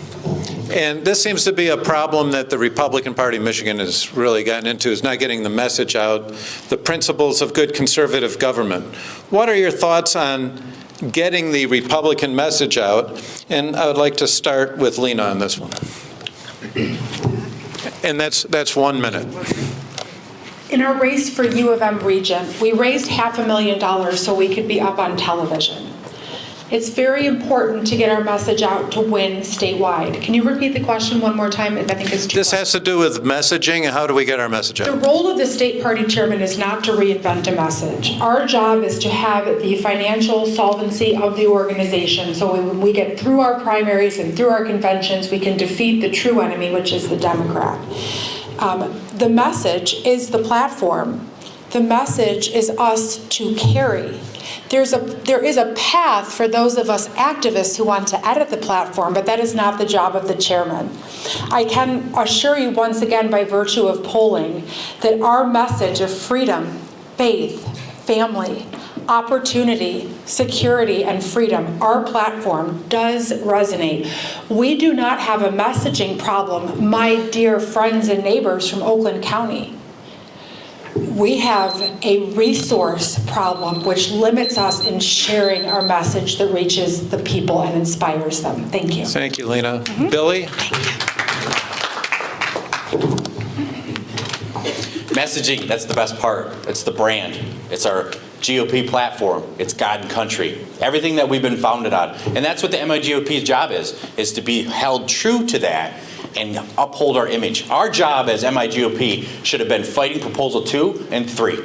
And this seems to be a problem that the Republican Party of Michigan has really gotten into, is not getting the message out, the principles of good conservative government. What are your thoughts on getting the Republican message out? And I would like to start with Lena on this one. And that's 1 minute.
In our race for U of M region, we raised $500,000 so we could be up on television. It's very important to get our message out to win statewide. Can you repeat the question one more time? I think it's too
This has to do with messaging, and how do we get our message
The
out?
role of the state party chairman is not to reinvent a message. Our job is to have the financial solvency of the organization, so when we get through our primaries and through our conventions, we can defeat the true enemy, which is the Democrat. The message is the platform. The message is us to carry. There is a path for those of us activists who want to edit the platform, but that is not the job of the chairman. I can assure you once again, by virtue of polling, that our message of freedom, faith, family, opportunity, security, and freedom, our platform does resonate. We do not have a messaging problem, my dear friends and neighbors from Oakland County. We have a resource problem which limits us in sharing our message that reaches the people and inspires them. Thank you.
Thank you, Lena. Billy?
Messaging, that's the best part. It's the brand. It's our GOP platform. It's God and country. Everything that we've been founded on. And that's what the MIGOP's job is to be held true to that and uphold our image. Our job as MIGOP should have been fighting Proposal 2 and 3.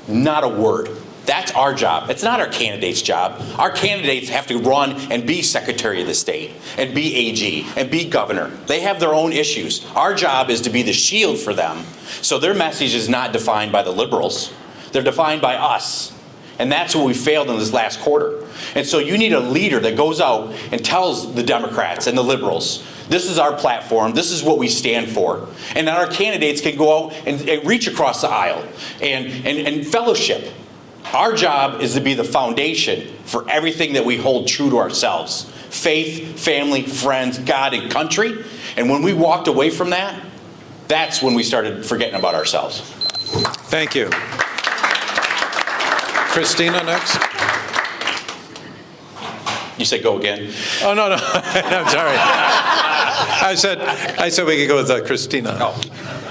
Not a word. That's our job. It's not our candidate's job. Our candidates have to run and be Secretary of the State and be AG and be governor. They have their own issues. Our job is to be the shield for them. So their message is not defined by the liberals. They're defined by us. And that's what we failed in this last quarter. And so you need a leader that goes out and tells the Democrats and the liberals, this is our platform, this is what we stand for. And our candidates can go out and reach across the aisle and fellowship. Our job is to be the foundation for everything that we hold true to ourselves. Faith, family, friends, God, and country. And when we walked away from that, that's when we started forgetting about ourselves.
Thank you. Kristina next.
You said go again?
Oh, no. I'm sorry. I said we could go with Kristina.
Oh.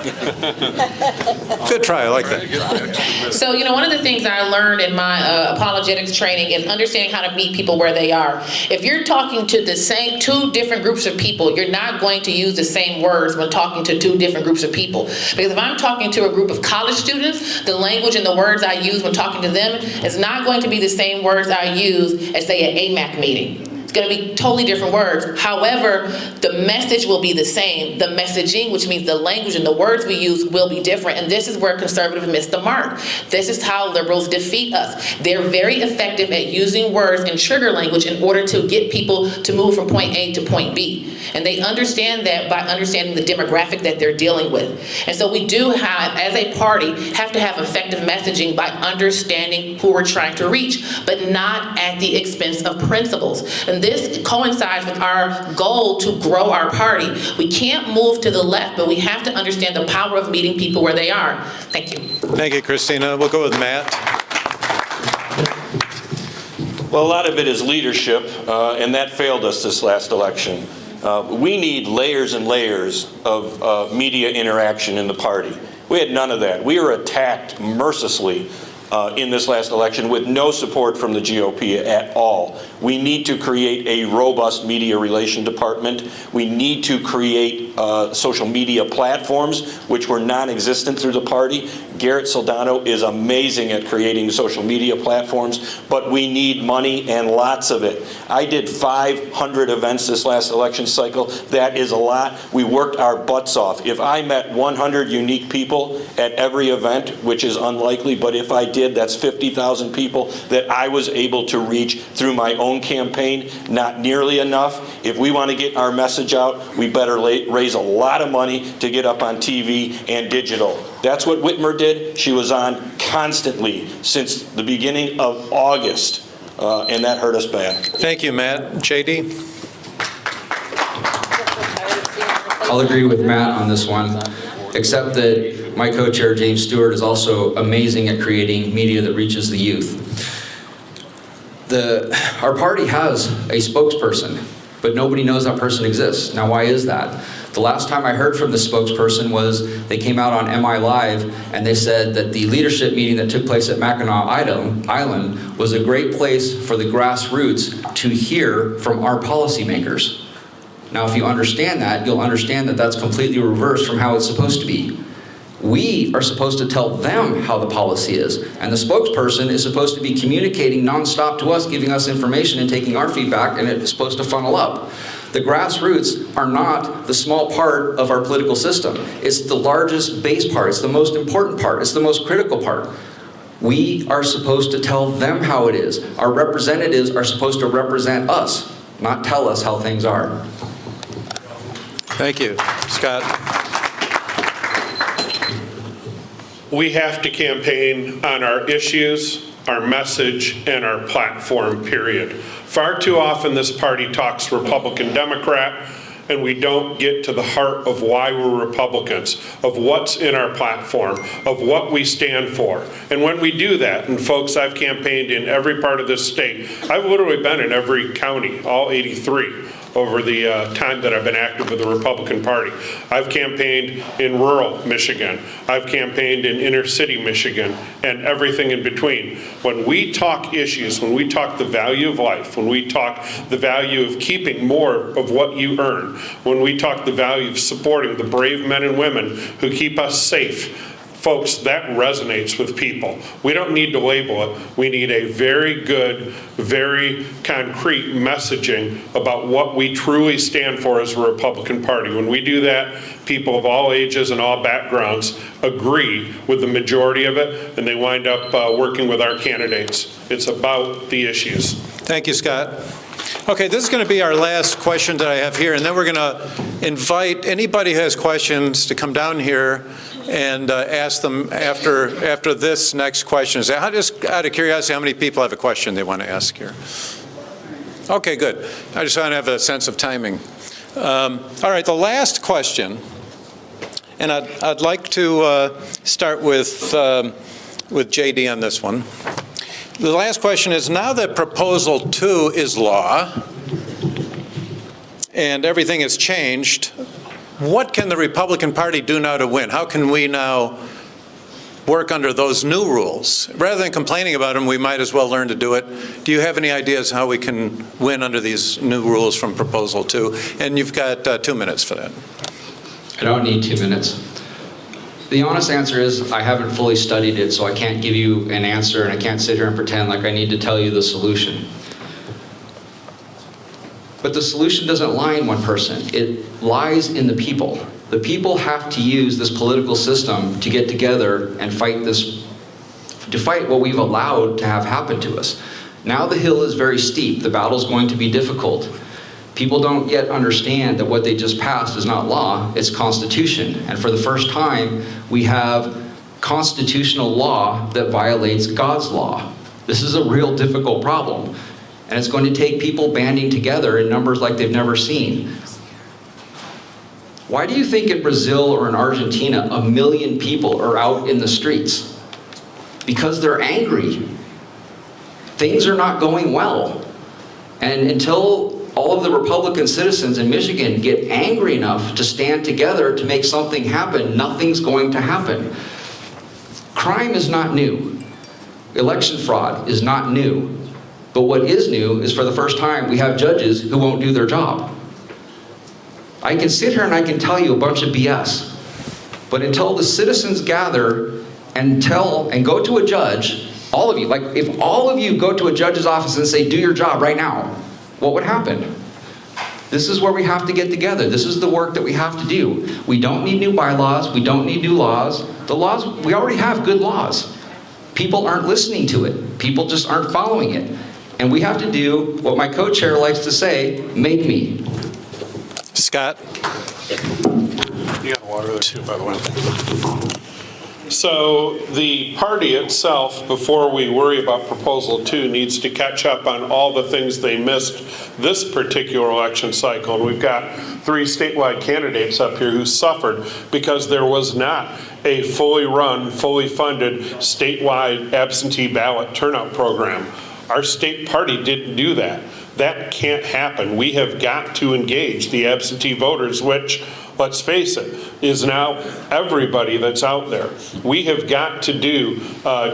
Good try, I like that.
So, one of the things I learned in my apologetics training is understanding how to meet people where they are. If you're talking to the same two different groups of people, you're not going to use the same words when talking to two different groups of people. Because if I'm talking to a group of college students, the language and the words I use when talking to them is not going to be the same words I use at, say, an AMAC meeting. It's going to be totally different words. However, the message will be the same. The messaging, which means the language and the words we use, will be different. And this is where conservatives miss the mark. This is how liberals defeat us. They're very effective at using words and trigger language in order to get people to move from point A to point B. And they understand that by understanding the demographic that they're dealing with. And so we do have, as a party, have to have effective messaging by understanding who we're trying to reach, but not at the expense of principles. And this coincides with our goal to grow our party. We can't move to the left, but we have to understand the power of meeting people where they are. Thank you.
Thank you, Kristina. We'll go with Matt.
Well, a lot of it is leadership, and that failed us this last election. We need layers and layers of media interaction in the party. We had none of that. We were attacked mercilessly in this last election with no support from the GOP at all. We need to create a robust media relation department. We need to create social media platforms, which were non-existent through the party. Garrett Soldano is amazing at creating social media platforms, but we need money and lots of it. I did 500 events this last election cycle. That is a lot. We worked our butts off. If I met 100 unique people at every event, which is unlikely, but if I did, that's 50,000 people that I was able to reach through my own campaign. Not nearly enough. If we want to get our message out, we better raise a lot of money to get up on TV and digital. That's what Whitmer did. She was on constantly since the beginning of August, and that hurt us bad.
Thank you, Matt. JD?
I'll agree with Matt on this one, except that my co-chair, James Stewart, is also amazing at creating media that reaches the youth. Our party has a spokesperson, but nobody knows that person exists. Now, why is that? The last time I heard from the spokesperson was they came out on MI Live and they said that the leadership meeting that took place at Mackinac Island was a great place for the grassroots to hear from our policymakers. Now, if you understand that, you'll understand that that's completely reversed from how it's supposed to be. We are supposed to tell them how the policy is, and the spokesperson is supposed to be communicating nonstop to us, giving us information and taking our feedback, and it's supposed to funnel up. The grassroots are not the small part of our political system. It's the largest base part. It's the most important part. It's the most critical part. We are supposed to tell them how it is. Our representatives are supposed to represent us, not tell us how things are.
Thank you. Scott?
We have to campaign on our issues, our message, and our platform, period. Far too often this party talks Republican, Democrat, and we don't get to the heart of why we're Republicans, of what's in our platform, of what we stand for. And when we do that, and folks, I've campaigned in every part of this state. I've literally been in every county, all 83. Over the time that I've been active with the Republican Party. I've campaigned in rural Michigan. I've campaigned in inner city Michigan and everything in between. When we talk issues, when we talk the value of life, when we talk the value of keeping more of what you earn, when we talk the value of supporting the brave men and women who keep us safe, folks, that resonates with people. We don't need to label it. We need a very good, very concrete messaging about what we truly stand for as a Republican Party. When we do that, people of all ages and all backgrounds agree with the majority of it, and they wind up working with our candidates. It's about the issues.
Thank you, Scott. Okay, this is going to be our last question that I have here, and then we're going to invite anybody who has questions to come down here and ask them after this next question. Just out of curiosity, how many people have a question they want to ask here? Okay, good. I just want to have a sense of timing. All right, the last question, and I'd like to start with JD on this one. The last question is, now that Proposal 2 is law and everything has changed, what can the Republican Party do now to win? How can we now work under those new rules? Rather than complaining about them, we might as well learn to do it. Do you have any ideas how we can win under these new rules from Proposal 2? And you've got 2 minutes for that.
I don't need 2 minutes. The honest answer is I haven't fully studied it, so I can't give you an answer, and I can't sit here and pretend like I need to tell you the solution. But the solution doesn't lie in one person. It lies in the people. The people have to use this political system to get together and fight what we've allowed to have happen to us. Now the hill is very steep. The battle's going to be difficult. People don't yet understand that what they just passed is not law, it's constitution. And for the first time, we have constitutional law that violates God's law. This is a real difficult problem. And it's going to take people banding together in numbers like they've never seen. Why do you think in Brazil or in Argentina, 1 million people are out in the streets? Because they're angry. Things are not going well. And until all of the Republican citizens in Michigan get angry enough to stand together to make something happen, nothing's going to happen. Crime is not new. Election fraud is not new. But what is new is for the first time we have judges who won't do their job. I can sit here and I can tell you a bunch of BS, but until the citizens gather and go to a judge, all of you, like if all of you go to a judge's office and say, do your job right now, what would happen? This is where we have to get together. This is the work that we have to do. We don't need new bylaws. We don't need new laws. The laws, we already have good laws. People aren't listening to it. People just aren't following it. And we have to do what my co-chair likes to say, make me.
Scott?
You got water there too, by the way. So the party itself, before we worry about Proposal 2, needs to catch up on all the things they missed this particular election cycle. And we've got 3 statewide candidates up here who suffered because there was not a fully run, fully funded statewide absentee ballot turnout program. Our state party didn't do that. That can't happen. We have got to engage the absentee voters, which, let's face it, is now everybody that's out there. We have got to do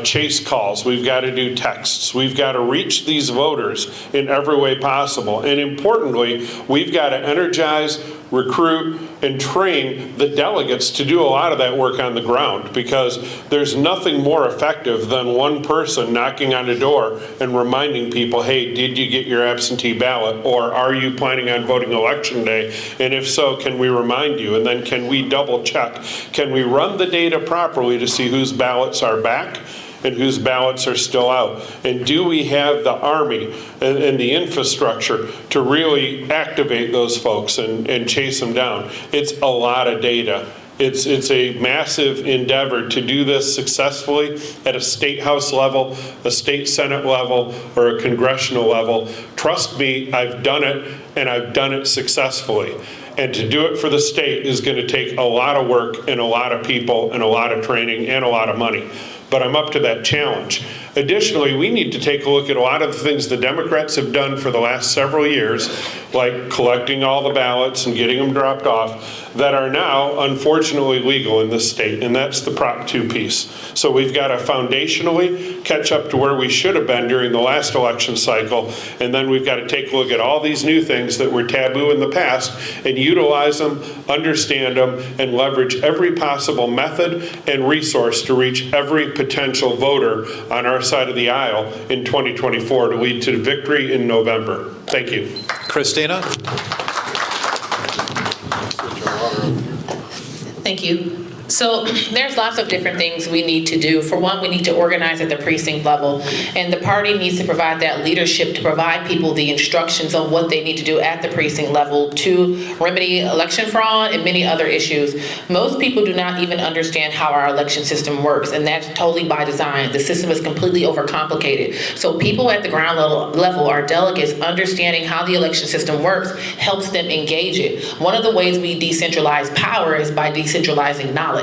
chase calls. We've got to do texts. We've got to reach these voters in every way possible. And importantly, we've got to energize, recruit, and train the delegates to do a lot of that work on the ground, because there's nothing more effective than one person knocking on a door and reminding people, hey, did you get your absentee ballot, or are you planning on voting election day? And if so, can we remind you? And then can we double check? Can we run the data properly to see whose ballots are back and whose ballots are still out? And do we have the Army and the infrastructure to really activate those folks and chase them down? It's a lot of data. It's a massive endeavor to do this successfully at a state house level, a state senate level, or a congressional level. Trust me, I've done it, and I've done it successfully. And to do it for the state is going to take a lot of work and a lot of people and a lot of training and a lot of money. But I'm up to that challenge. Additionally, we need to take a look at a lot of the things the Democrats have done for the last several years, like collecting all the ballots and getting them dropped off, that are now unfortunately legal in this state, and that's the Prop 2 piece. So we've got to foundationally catch up to where we should have been during the last election cycle, and then we've got to take a look at all these new things that were taboo in the past and utilize them, understand them, and leverage every possible method and resource to reach every potential voter on our side of the aisle in 2024 to lead to victory in November. Thank you.
Kristina?
Thank you. So there's lots of different things we need to do. For one, we need to organize at the precinct level, and the party needs to provide that leadership to provide people the instructions on what they need to do at the precinct level to remedy election fraud and many other issues. Most people do not even understand how our election system works, and that's totally by design. The system is completely overcomplicated. So people at the ground level, our delegates, understanding how the election system works helps them engage it. One of the ways we decentralize power is by decentralizing knowledge.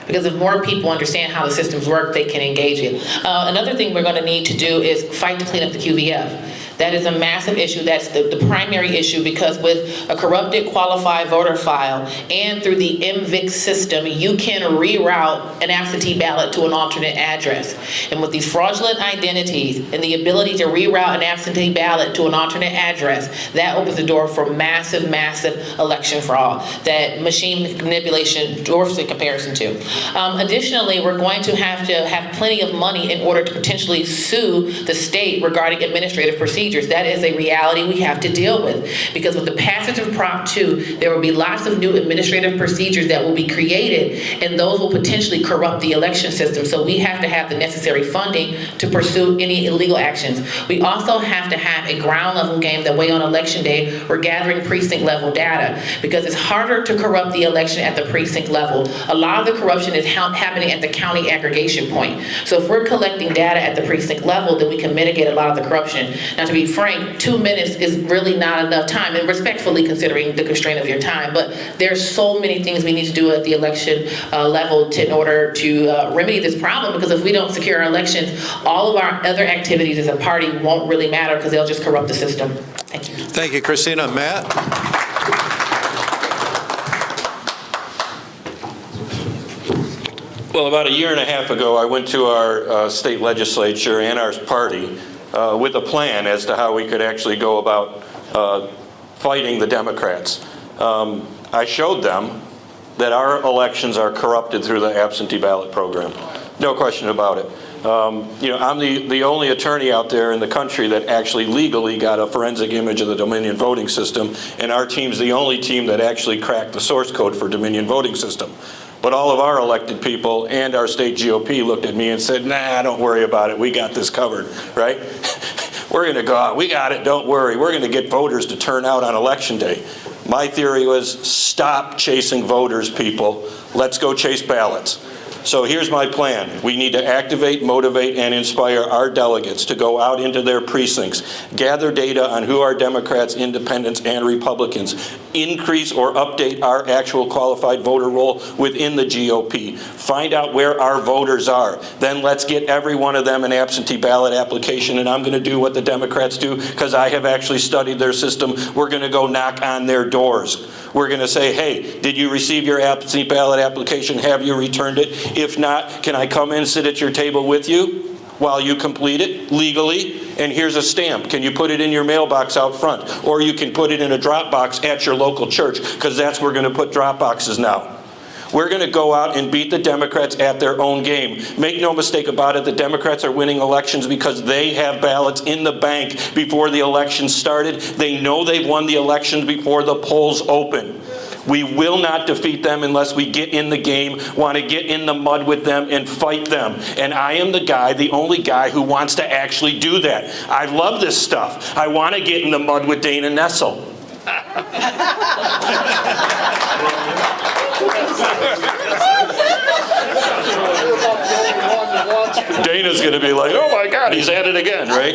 Because if more people understand how the systems work, they can engage it. Another thing we're going to need to do is fight to clean up the QVF. That is a massive issue. That's the primary issue, because with a corrupted qualified voter file and through the MVIC system, you can reroute an absentee ballot to an alternate address. And with these fraudulent identities and the ability to reroute an absentee ballot to an alternate address, that opens the door for massive, massive election fraud that machine manipulation dwarfs in comparison to. Additionally, we're going to have plenty of money in order to potentially sue the state regarding administrative procedures. That is a reality we have to deal with, because with the passage of Prop 2, there will be lots of new administrative procedures that will be created, and those will potentially corrupt the election system. So we have to have the necessary funding to pursue any illegal actions. We also have to have a ground level game that way on election day we're gathering precinct level data, because it's harder to corrupt the election at the precinct level. A lot of the corruption is happening at the county aggregation point. So if we're collecting data at the precinct level, then we can mitigate a lot of the corruption. Now, to be frank, 2 minutes is really not enough time, and respectfully considering the constraint of your time, but there's so many things we need to do at the election level in order to remedy this problem, because if we don't secure our elections, all of our other activities as a party won't really matter, because they'll just corrupt the system. Thank you.
Thank you, Kristina. Matt?
Well, about a year and a half ago, I went to our state legislature and our party with a plan as to how we could actually go about fighting the Democrats. I showed them that our elections are corrupted through the absentee ballot program. No question about it. I'm the only attorney out there in the country that actually legally got a forensic image of the Dominion voting system, and our team's the only team that actually cracked the source code for Dominion voting system. But all of our elected people and our state GOP looked at me and said, nah, don't worry about it. We got this covered, right? We're going to go out. We got it. Don't worry. We're going to get voters to turn out on election day. My theory was stop chasing voters, people. Let's go chase ballots. So here's my plan. We need to activate, motivate, and inspire our delegates to go out into their precincts, gather data on who are Democrats, Independents, and Republicans, increase or update our actual qualified voter roll within the GOP, find out where our voters are. Then let's get every one of them an absentee ballot application, and I'm going to do what the Democrats do because I have actually studied their system. We're going to go knock on their doors. We're going to say, hey, did you receive your absentee ballot application? Have you returned it? If not, can I come in and sit at your table with you while you complete it legally? And here's a stamp. Can you put it in your mailbox out front? Or you can put it in a drop box at your local church, because that's where we're going to put drop boxes now. We're going to go out and beat the Democrats at their own game. Make no mistake about it, the Democrats are winning elections because they have ballots in the bank before the election started. They know they've won the elections before the polls open. We will not defeat them unless we get in the game, want to get in the mud with them and fight them. And I am the guy, the only guy who wants to actually do that. I love this stuff. I want to get in the mud with Dana Nessel. Dana's going to be like, oh my God, he's at it again, right?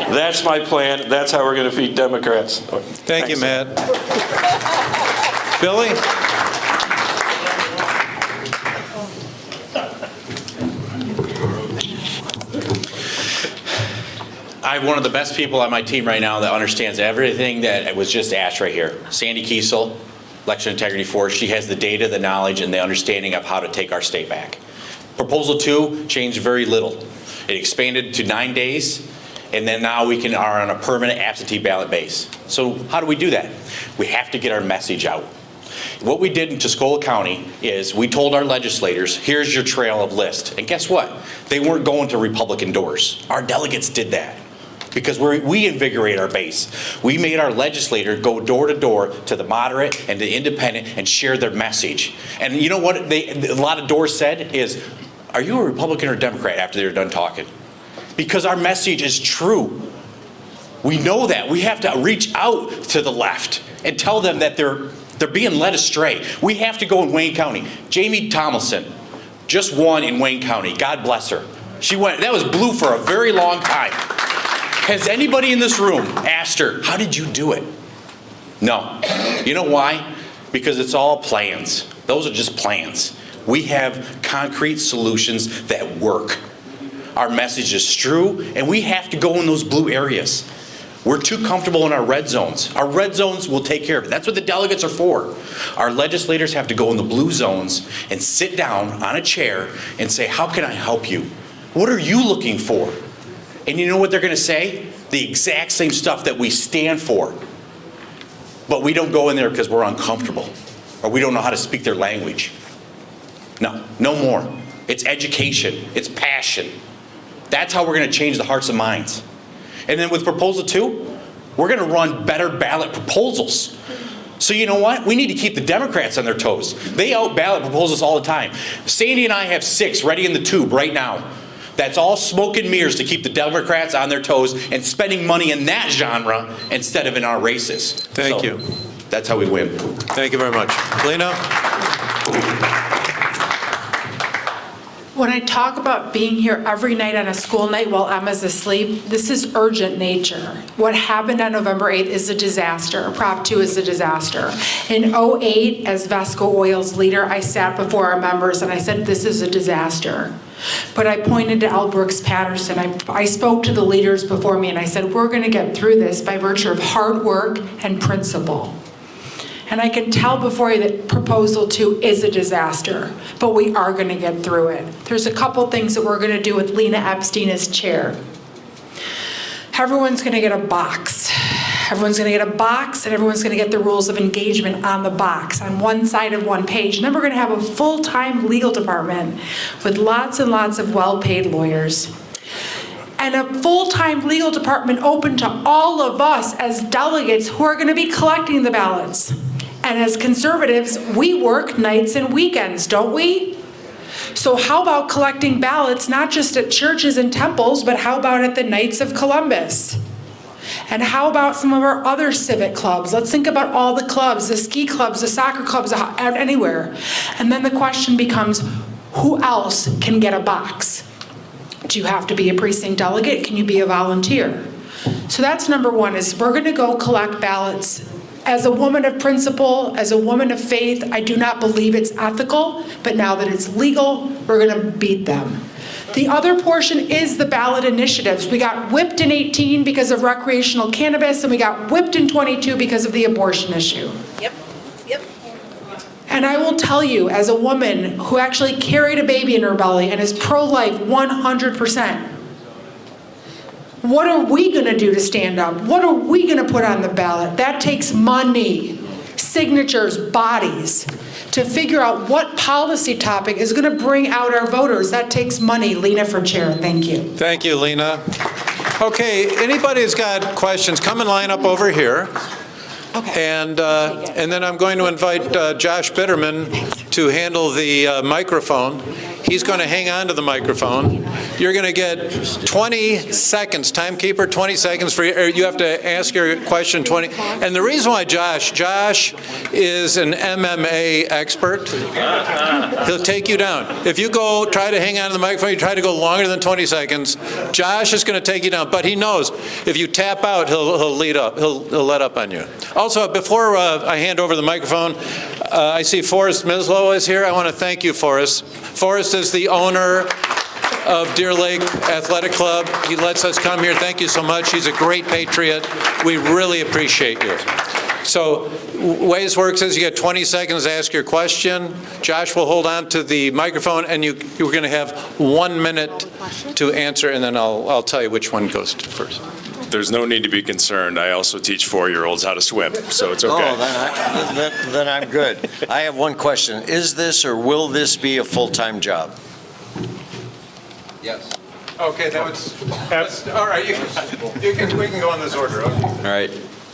That's my plan. That's how we're going to defeat Democrats.
Thank you, Matt. Billy?
I have one of the best people on my team right now that understands everything that was just asked right here. Sandy Kiesel, Election Integrity Force. She has the data, the knowledge, and the understanding of how to take our state back. Proposal 2 changed very little. It expanded to 9 days, and then now we are on a permanent absentee ballot base. So how do we do that? We have to get our message out. What we did in Tuscola County is we told our legislators, here's your trail of list. And guess what? They weren't going to Republican doors. Our delegates did that because we invigorate our base. We made our legislator go door to door to the moderate and the independent and share their message. And you know what a lot of doors said is, are you a Republican or Democrat after they're done talking? Because our message is true. We know that. We have to reach out to the left and tell them that they're being led astray. We have to go in Wayne County. Jamie Tomlinson just won in Wayne County. God bless her. That was blue for a very long time. Has anybody in this room asked her, how did you do it? No. You know why? Because it's all plans. Those are just plans. We have concrete solutions that work. our message is true, and we have to go in those blue areas. We're too comfortable in our red zones. Our red zones will take care of it. That's what the delegates are for. Our legislators have to go in the blue zones and sit down on a chair and say, how can I help you? What are you looking for? And you know what they're going to say? The exact same stuff that we stand for. But we don't go in there because we're uncomfortable or we don't know how to speak their language. No, no more. It's education. It's passion. That's how we're going to change the hearts and minds. And then with Proposal 2, we're going to run better ballot proposals. So you know what? We need to keep the Democrats on their toes. They out-ballot proposals all the time. Sandy and I have 6 ready in the tube right now. That's all smoke and mirrors to keep the Democrats on their toes and spending money in that genre instead of in our races.
Thank you.
That's how we win.
Thank you very much. Lena?
When I talk about being here every night on a school night while Emma's asleep, this is urgent nature. What happened on November 8th is a disaster. Prop 2 is a disaster. In 2008, as Vesco Oil's leader, I sat before our members and I said, this is a disaster. But I pointed to L. Brooks Patterson. I spoke to the leaders before me and I said, we're going to get through this by virtue of hard work and principle. And I can tell before you that Proposal 2 is a disaster, but we are going to get through it. There's a couple things that we're going to do with Lena Epstine as chair. Everyone's going to get a box. Everyone's going to get a box, and everyone's going to get the rules of engagement on the box, on one side of one page. And then we're going to have a full-time legal department with lots and lots of well-paid lawyers. And a full-time legal department open to all of us as delegates who are going to be collecting the ballots. And as conservatives, we work nights and weekends, don't we? So how about collecting ballots, not just at churches and temples, but how about at the Knights of Columbus? And how about some of our other civic clubs? Let's think about all the clubs, the ski clubs, the soccer clubs, anywhere. And then the question becomes, who else can get a box? Do you have to be a precinct delegate? Can you be a volunteer? So that's number one, is we're going to go collect ballots. As a woman of principle, as a woman of faith, I do not believe it's ethical, but now that it's legal, we're going to beat them. The other portion is the ballot initiatives. We got whipped in 18 because of recreational cannabis, and we got whipped in 22 because of the abortion issue.
Yep.
And I will tell you, as a woman who actually carried a baby in her belly and is pro-life 100%, what are we going to do to stand up? What are we going to put on the ballot? That takes money, signatures, bodies, to figure out what policy topic is going to bring out our voters. That takes money. Lena for chair. Thank you.
Thank you, Lena. Okay, anybody who's got questions, come and line up over here.
Okay.
And then I'm going to invite Josh Bitterman to handle the microphone. He's going to hang on to the microphone. You're going to get 20 seconds, timekeeper, 20 seconds for you have to ask your question 20. And the reason why Josh is an MMA expert. He'll take you down. If you go try to hang on to the microphone, you try to go longer than 20 seconds, Josh is going to take you down. But he knows if you tap out, he'll lead up. He'll let up on you. Also, before I hand over the microphone, I see Forrest Mislow is here. I want to thank you, Forrest. Forrest is the owner of Deer Lake Athletic Club. He lets us come here. Thank you so much. He's a great patriot. We really appreciate you. So, ways works is you get 20 seconds to ask your question. Josh will hold on to the microphone, and you're going to have 1 minute to answer, and then I'll tell you which one goes first.
There's no need to be concerned. I also teach 4-year-olds how to swim, so it's okay.
Oh, then I'm good. I have one question. Is this or will this be a full-time job?
Yes.
Okay, that's all right. We can go in this order. Okay.
All right.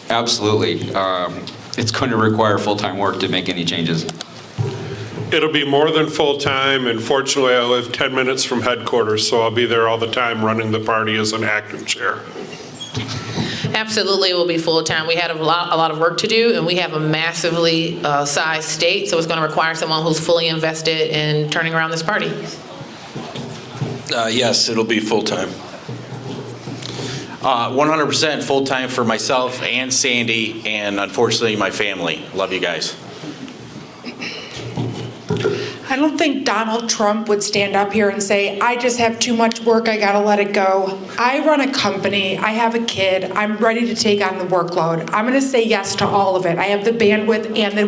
Absolutely. It's going to require full-time work to make any changes.
It'll be more than full-time, and fortunately, I live 10 minutes from headquarters, so I'll be there all the time running the party as an acting chair.
Absolutely, it will be full-time. We had a lot of work to do, and we have a massively sized state, so it's going to require someone who's fully invested in turning around this party.
Yes, it'll be full-time.
100% full-time for myself and Sandy, and unfortunately, my family. Love you guys.
I I don't think Donald Trump would stand up here and say, I just have too much work, I gotta let it go. I run a company, I have a kid, I'm ready to take on the workload. I'm gonna say yes to all of it. I have the bandwidth and the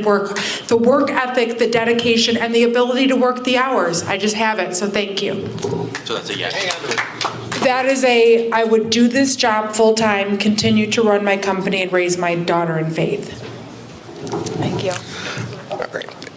work ethic, the dedication, and the ability to work the hours. I just have it, so thank you.
So that's a yes.
That is I would do this job full-time, continue to run my company, and raise my daughter in faith. Thank you.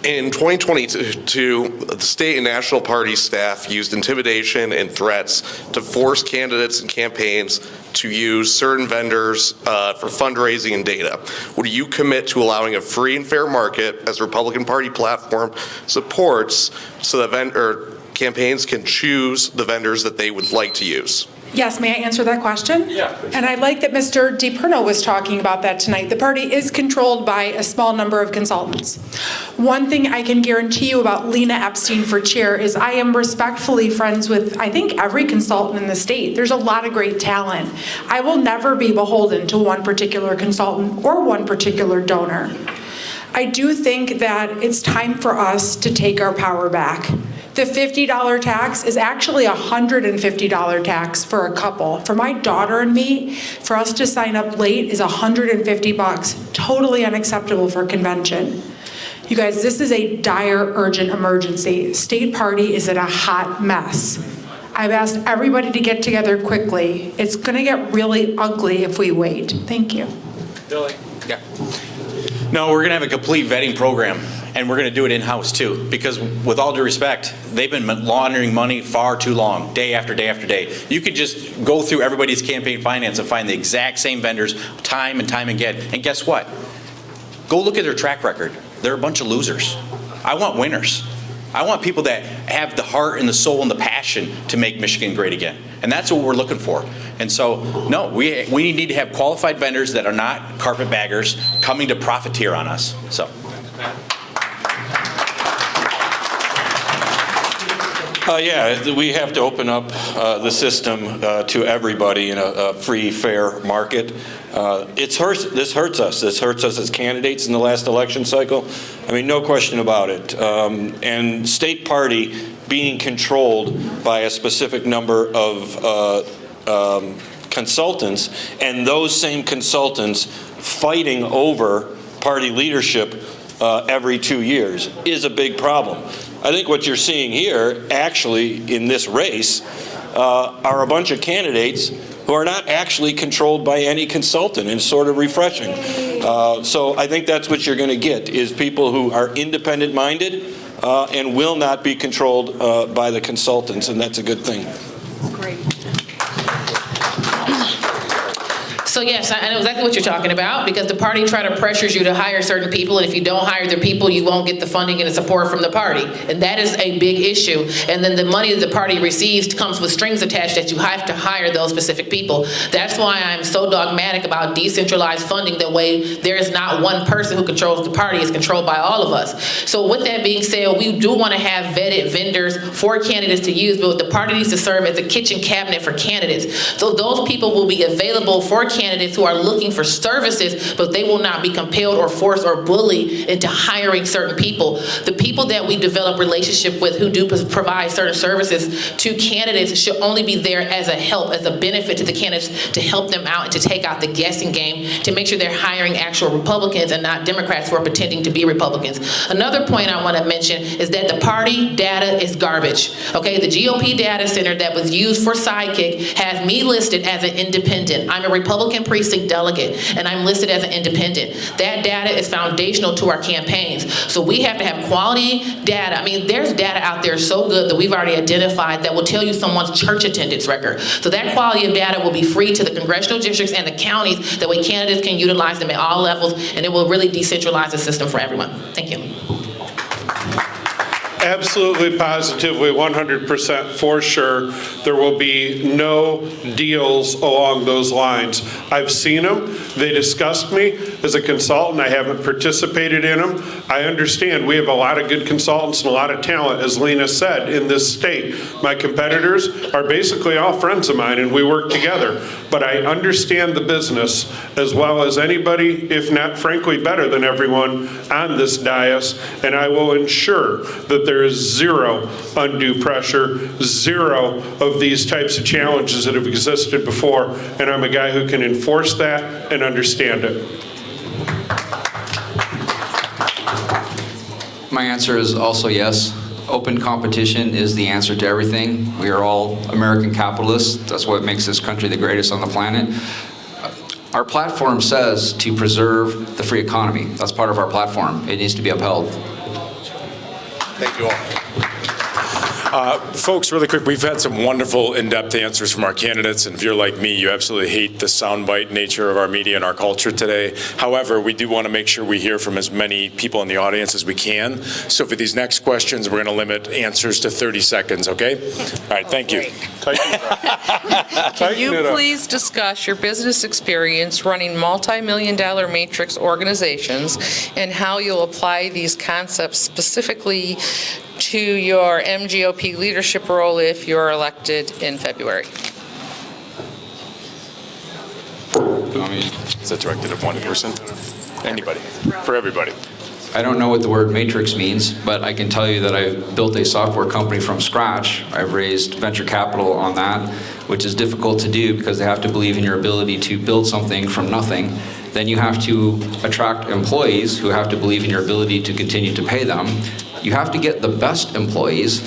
In 2022, the state and national party staff used intimidation and threats to force candidates and campaigns to use certain vendors for fundraising and data. Would you commit to allowing a free and fair market, as the Republican Party platform supports, so that campaigns can choose the vendors that they would like to use?
Yes, may I answer that question?
Yeah.
And I like that Mr. DePerno was talking about that tonight. The party is controlled by a small number of consultants. One thing I can guarantee you about Lena Epstine for chair is I am respectfully friends with, I think, every consultant in the state. There's a lot of great talent. I will never be beholden to one particular consultant or one particular donor. I do think that it's time for us to take our power back. The $50 tax is actually a $150 tax for a couple. For my daughter and me, for us to sign up late is $150, totally unacceptable for convention. You guys, this is a dire, urgent emergency. State party is in a hot mess. I've asked everybody to get together quickly. It's gonna get really ugly if we wait. Thank you.
Billy? Yeah. No, we're gonna have a complete vetting program, and we're gonna do it in-house too, because with all due respect, they've been laundering money far too long, day after day after day. You could just go through everybody's campaign finance and find the exact same vendors time and time again, and guess what? Go look at their track record. They're a bunch of losers. I want winners. I want people that have the heart and the soul and the passion to make Michigan great again. And that's what we're looking for. And so, no, we need to have qualified vendors that are not carpetbaggers coming to profiteer on us. So.
Yeah, we have to open up the system to everybody in a free, fair market. This hurts us. This hurts us as candidates in the last election cycle. I mean, no question about it. And state party being controlled by a specific number of consultants, and those same consultants fighting over party leadership every 2 years is a big problem. I think what you're seeing here, actually, in this race, are a bunch of candidates who are not actually controlled by any consultant, and sort of refreshing. So I think that's what you're going to get, is people who are independent-minded and will not be controlled by the consultants, and that's a good thing.
Great.
So yes, I know exactly what you're talking about, because the party pressures you to hire certain people, and if you don't hire the people, you won't get the funding and the support from the party. And that is a big issue. And then the money that the party receives comes with strings attached that you have to hire those specific people. That's why I'm so dogmatic about decentralized funding. That way there is not one person who controls the party, it's controlled by all of us. So with that being said, we do want to have vetted vendors for candidates to use, but the party needs to serve as a kitchen cabinet for candidates. So those people will be available for candidates who are looking for services, but they will not be compelled or forced or bullied into hiring certain people. The people that we develop relationship with who do provide certain services to candidates should only be there as a help, as a benefit to the candidates, to help them out and to take out the guessing game, to make sure they're hiring actual Republicans and not Democrats who are pretending to be Republicans. Another point I want to mention is that the party data is garbage. Okay, the GOP data center that was used for Sidekick has me listed as an independent. I'm a Republican precinct delegate, and I'm listed as an independent. That data is foundational to our campaigns. So we have to have quality data. I mean, there's data out there so good that we've already identified that will tell you someone's church attendance record. So that quality of data will be free to the congressional districts and the counties. That way candidates can utilize them at all levels, and it will really decentralize the system for everyone. Thank you.
Absolutely, positively, 100% for sure. There will be no deals along those lines. I've seen them. They disgust me. As a consultant, I haven't participated in them. I understand we have a lot of good consultants and a lot of talent, as Lena said, in this state. My competitors are basically all friends of mine, and we work together. But I understand the business as well as anybody, if not, frankly, better than everyone on this dais, and I will ensure that there There is zero undue pressure, zero of these types of challenges that have existed before, and I'm a guy who can enforce that and understand it.
My answer is also yes. Open competition is the answer to everything. We are all American capitalists. That's what makes this country the greatest on the planet. Our platform says to preserve the free economy. That's part of our platform. It needs to be upheld.
Thank you all.
Folks, really quick, we've had some wonderful in-depth answers from our candidates, and if you're like me, you absolutely hate the soundbite nature of our media and our culture today. However, we do want to make sure we hear from as many people in the audience as we can. So for these next questions, we're going to limit answers to 30 seconds, okay? All right, thank you.
Can you please discuss your business experience running multi-million-dollar matrix organizations and how you'll apply these concepts specifically to your MGOP leadership role if you're elected in February?
Is that directed at one person? Anybody? For everybody.
I don't know what the word matrix means, but I can tell you that I've built a software company from scratch. I've raised venture capital on that, which is difficult to do because they have to believe in your ability to build something from nothing. Then you have to attract employees who have to believe in your ability to continue to pay them. You have to get the best employees.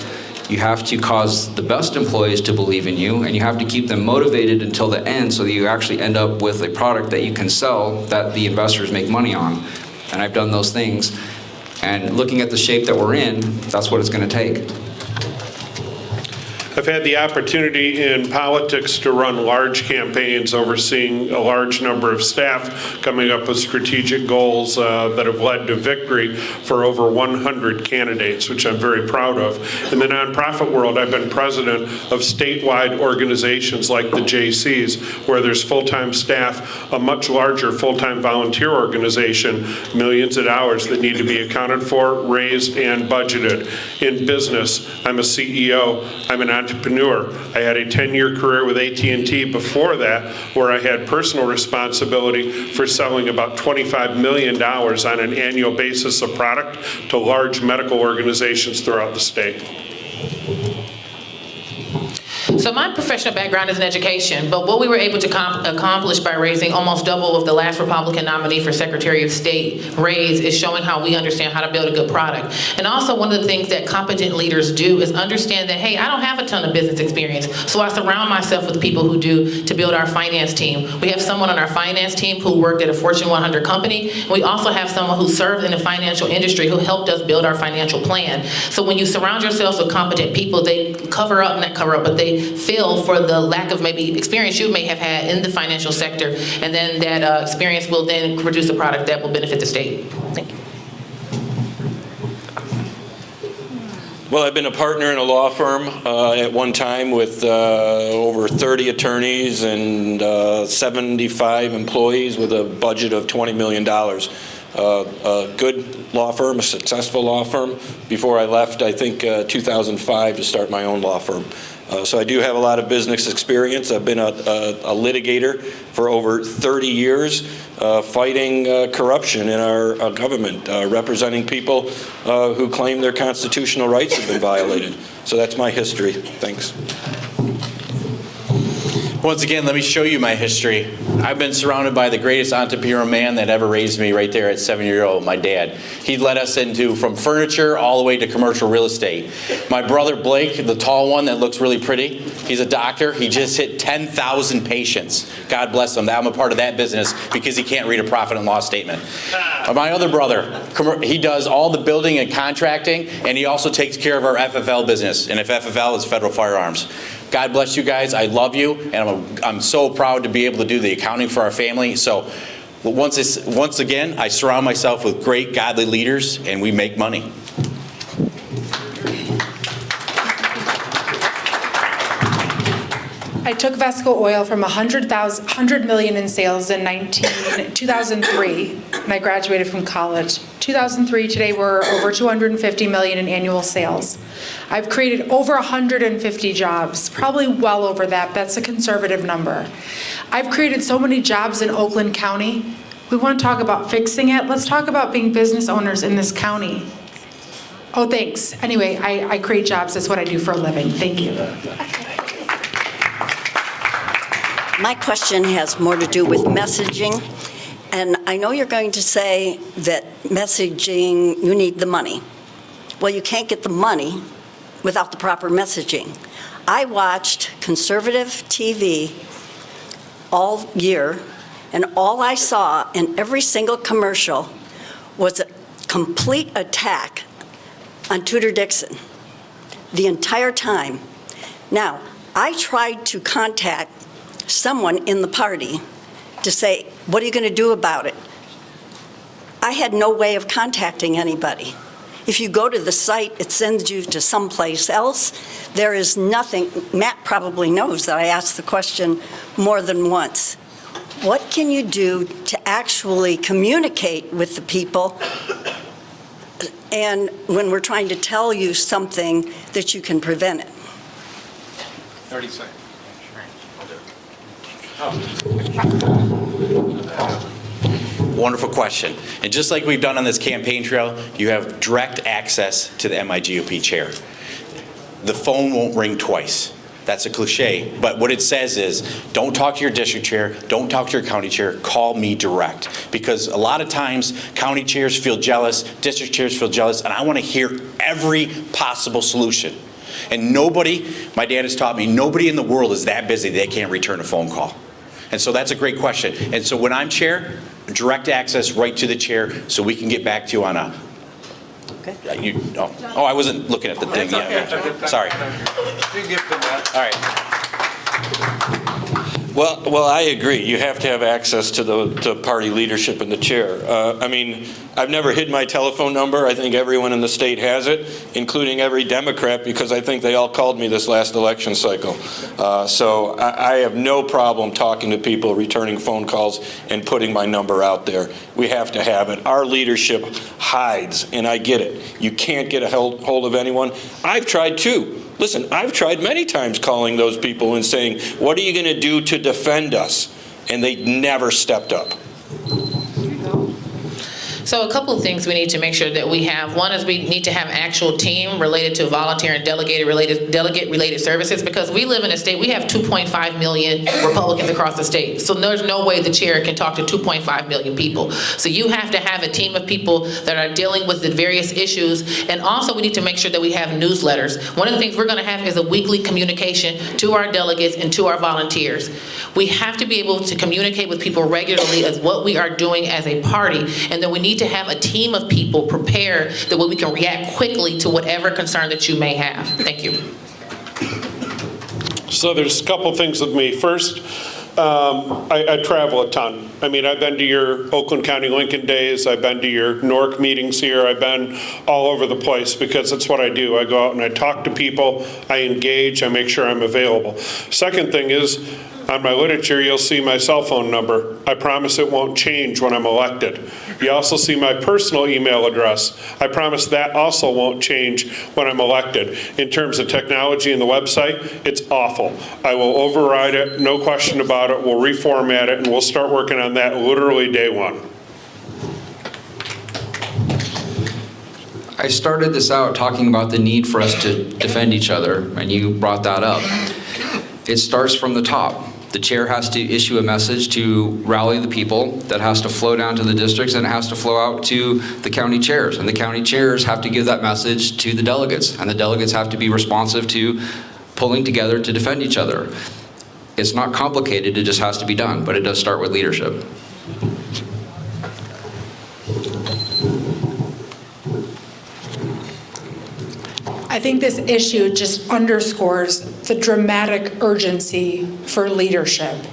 You have to cause the best employees to believe in you, and you have to keep them motivated until the end so that you actually end up with a product that you can sell that the investors make money on. And I've done those things. And looking at the shape that we're in, that's what it's going to take.
I've had the opportunity in politics to run large campaigns, overseeing a large number of staff, coming up with strategic goals that have led to victory for over 100 candidates, which I'm very proud of. In the nonprofit world, I've been president of statewide organizations like the JCs, where there's full-time staff, a much larger full-time volunteer organization, millions of dollars that need to be accounted for, raised, and budgeted. In business, I'm a CEO. I'm an entrepreneur. I had a 10-year career with AT&T before that, where I had personal responsibility for selling about $25 million on an annual basis of product to large medical organizations throughout the state.
So my professional background is in education, but what we were able to accomplish by raising almost double of the last Republican nominee for Secretary of State raise is showing how we understand how to build a good product. And also one of the things that competent leaders do is understand that, hey, I don't have a ton of business experience, so I surround myself with people who do to build our finance team. We have someone on our finance team who worked at a Fortune 100 company, and we also have someone who served in the financial industry who helped us build our financial plan. So when you surround yourselves with competent people, they not cover up, but they fill for the lack of maybe experience you may have had in the financial sector, and then that experience will then produce a product that will benefit the state. Thank you.
Well, I've been a partner in a law firm at one time with over 30 attorneys and 75 employees with a budget of $20 million. A good law firm, a successful law firm. Before I left, I think 2005 to start my own law firm. So I do have a lot of business experience. I've been a litigator for over 30 years, fighting corruption in our government, representing people who claim their constitutional rights have been violated. So that's my history. Thanks.
Once again, let me show you my history. I've been surrounded by the greatest entrepreneur man that ever raised me right there at 7-year-old, my dad. He led us into from furniture all the way to commercial real estate. My brother Blake, the tall one that looks really pretty, he's a doctor. He just hit 10,000 patients. God bless him. I'm a part of that business because he can't read a profit and loss statement. My other brother, he does all the building and contracting, and he also takes care of our FFL business. And if FFL is Federal Firearms. God bless you guys. I love you, and I'm so proud to be able to do the accounting for our family. So once again, I surround myself with great godly leaders, and we make money.
I took Vesco Oil from 100 million in sales in 2003 when I graduated from college. 2003, today we're over 250 million in annual sales. I've created over 150 jobs, probably well over that. That's a conservative number. I've created so many jobs in Oakland County. We want to talk about fixing it. Let's talk about being business owners in this county. Oh, thanks. Anyway, I create jobs. That's what I do for a living. Thank you.
My question has more to do with messaging. And I know you're going to say that messaging, you need the money. Well, you can't get the money without the proper messaging. I watched conservative TV all year, and all I saw in every single commercial was a complete attack on Tudor Dixon the entire time. Now, I tried to contact someone in the party to say, what are you going to do about it? I had no way of contacting anybody. If you go to the site, it sends you to someplace else. There is nothing. Matt probably knows that I asked the question more than once. What can you do to actually communicate with the people, and when we're trying to tell you something, that you can prevent it?
30 seconds. Wonderful question. And just like we've done on this campaign trail, you have direct access to the MIGOP chair. The phone won't ring twice. That's a cliche, but what it says is, don't talk to your district chair, don't talk to your county chair, call me direct. Because a lot of times, county chairs feel jealous, district chairs feel jealous, and I want to hear every possible solution. And nobody, my dad has taught me, nobody in the world is that busy they can't return a phone call. And so that's a great question. And so when I'm chair, direct access right to the chair so we can get back to you on a,
Okay.
I wasn't looking at the thing. Yeah. Sorry. All right.
Well, I agree. You have to have access to party leadership and the chair. I mean, I've never hid my telephone number. I think everyone in the state has it, including every Democrat, because I think they all called me this last election cycle. So I have no problem talking to people, returning phone calls, and putting my number out there. We have to have it. Our leadership hides, and I get it. You can't get a hold of anyone. I've tried too. Listen, I've tried many times calling those people and saying, what are you going to do to defend us? And they never stepped up.
So a couple of things we need to make sure that we have. One is we need to have an actual team related to volunteer and delegate-related services, because we live in a state, we have 2.5 million Republicans across the state. So there's no way the chair can talk to 2.5 million people. So you have to have a team of people that are dealing with the various issues. And also we need to make sure that we have newsletters. One of the things we're going to have is a weekly communication to our delegates and to our volunteers. We have to be able to communicate with people regularly as what we are doing as a party, and then we need to have a team of people prepared that way we can react quickly to whatever concern that you may have. Thank you.
So there's a couple things with me. First, I travel a ton. I mean, I've been to your Oakland County Lincoln Days, I've been to your NORC meetings here, I've been all over the place because that's what I do. I go out and I talk to people, I engage, I make sure I'm available. Second thing is, on my literature, you'll see my cell phone number. I promise it won't change when I'm elected. You also see my personal email address. I promise that also won't change when I'm elected. In terms of technology and the website, it's awful. I will override it, no question about it. We'll reformat it, and we'll start working on that literally day one.
I started this out talking about the need for us to defend each other, and you brought that up. It starts from the top. The chair has to issue a message to rally the people, that has to flow down to the districts, and it has to flow out to the county chairs. And the county chairs have to give that message to the delegates, and the delegates have to be responsive to pulling together to defend each other. It's not complicated, it just has to be done, but it does start with leadership.
I think this issue just underscores the dramatic urgency for leadership.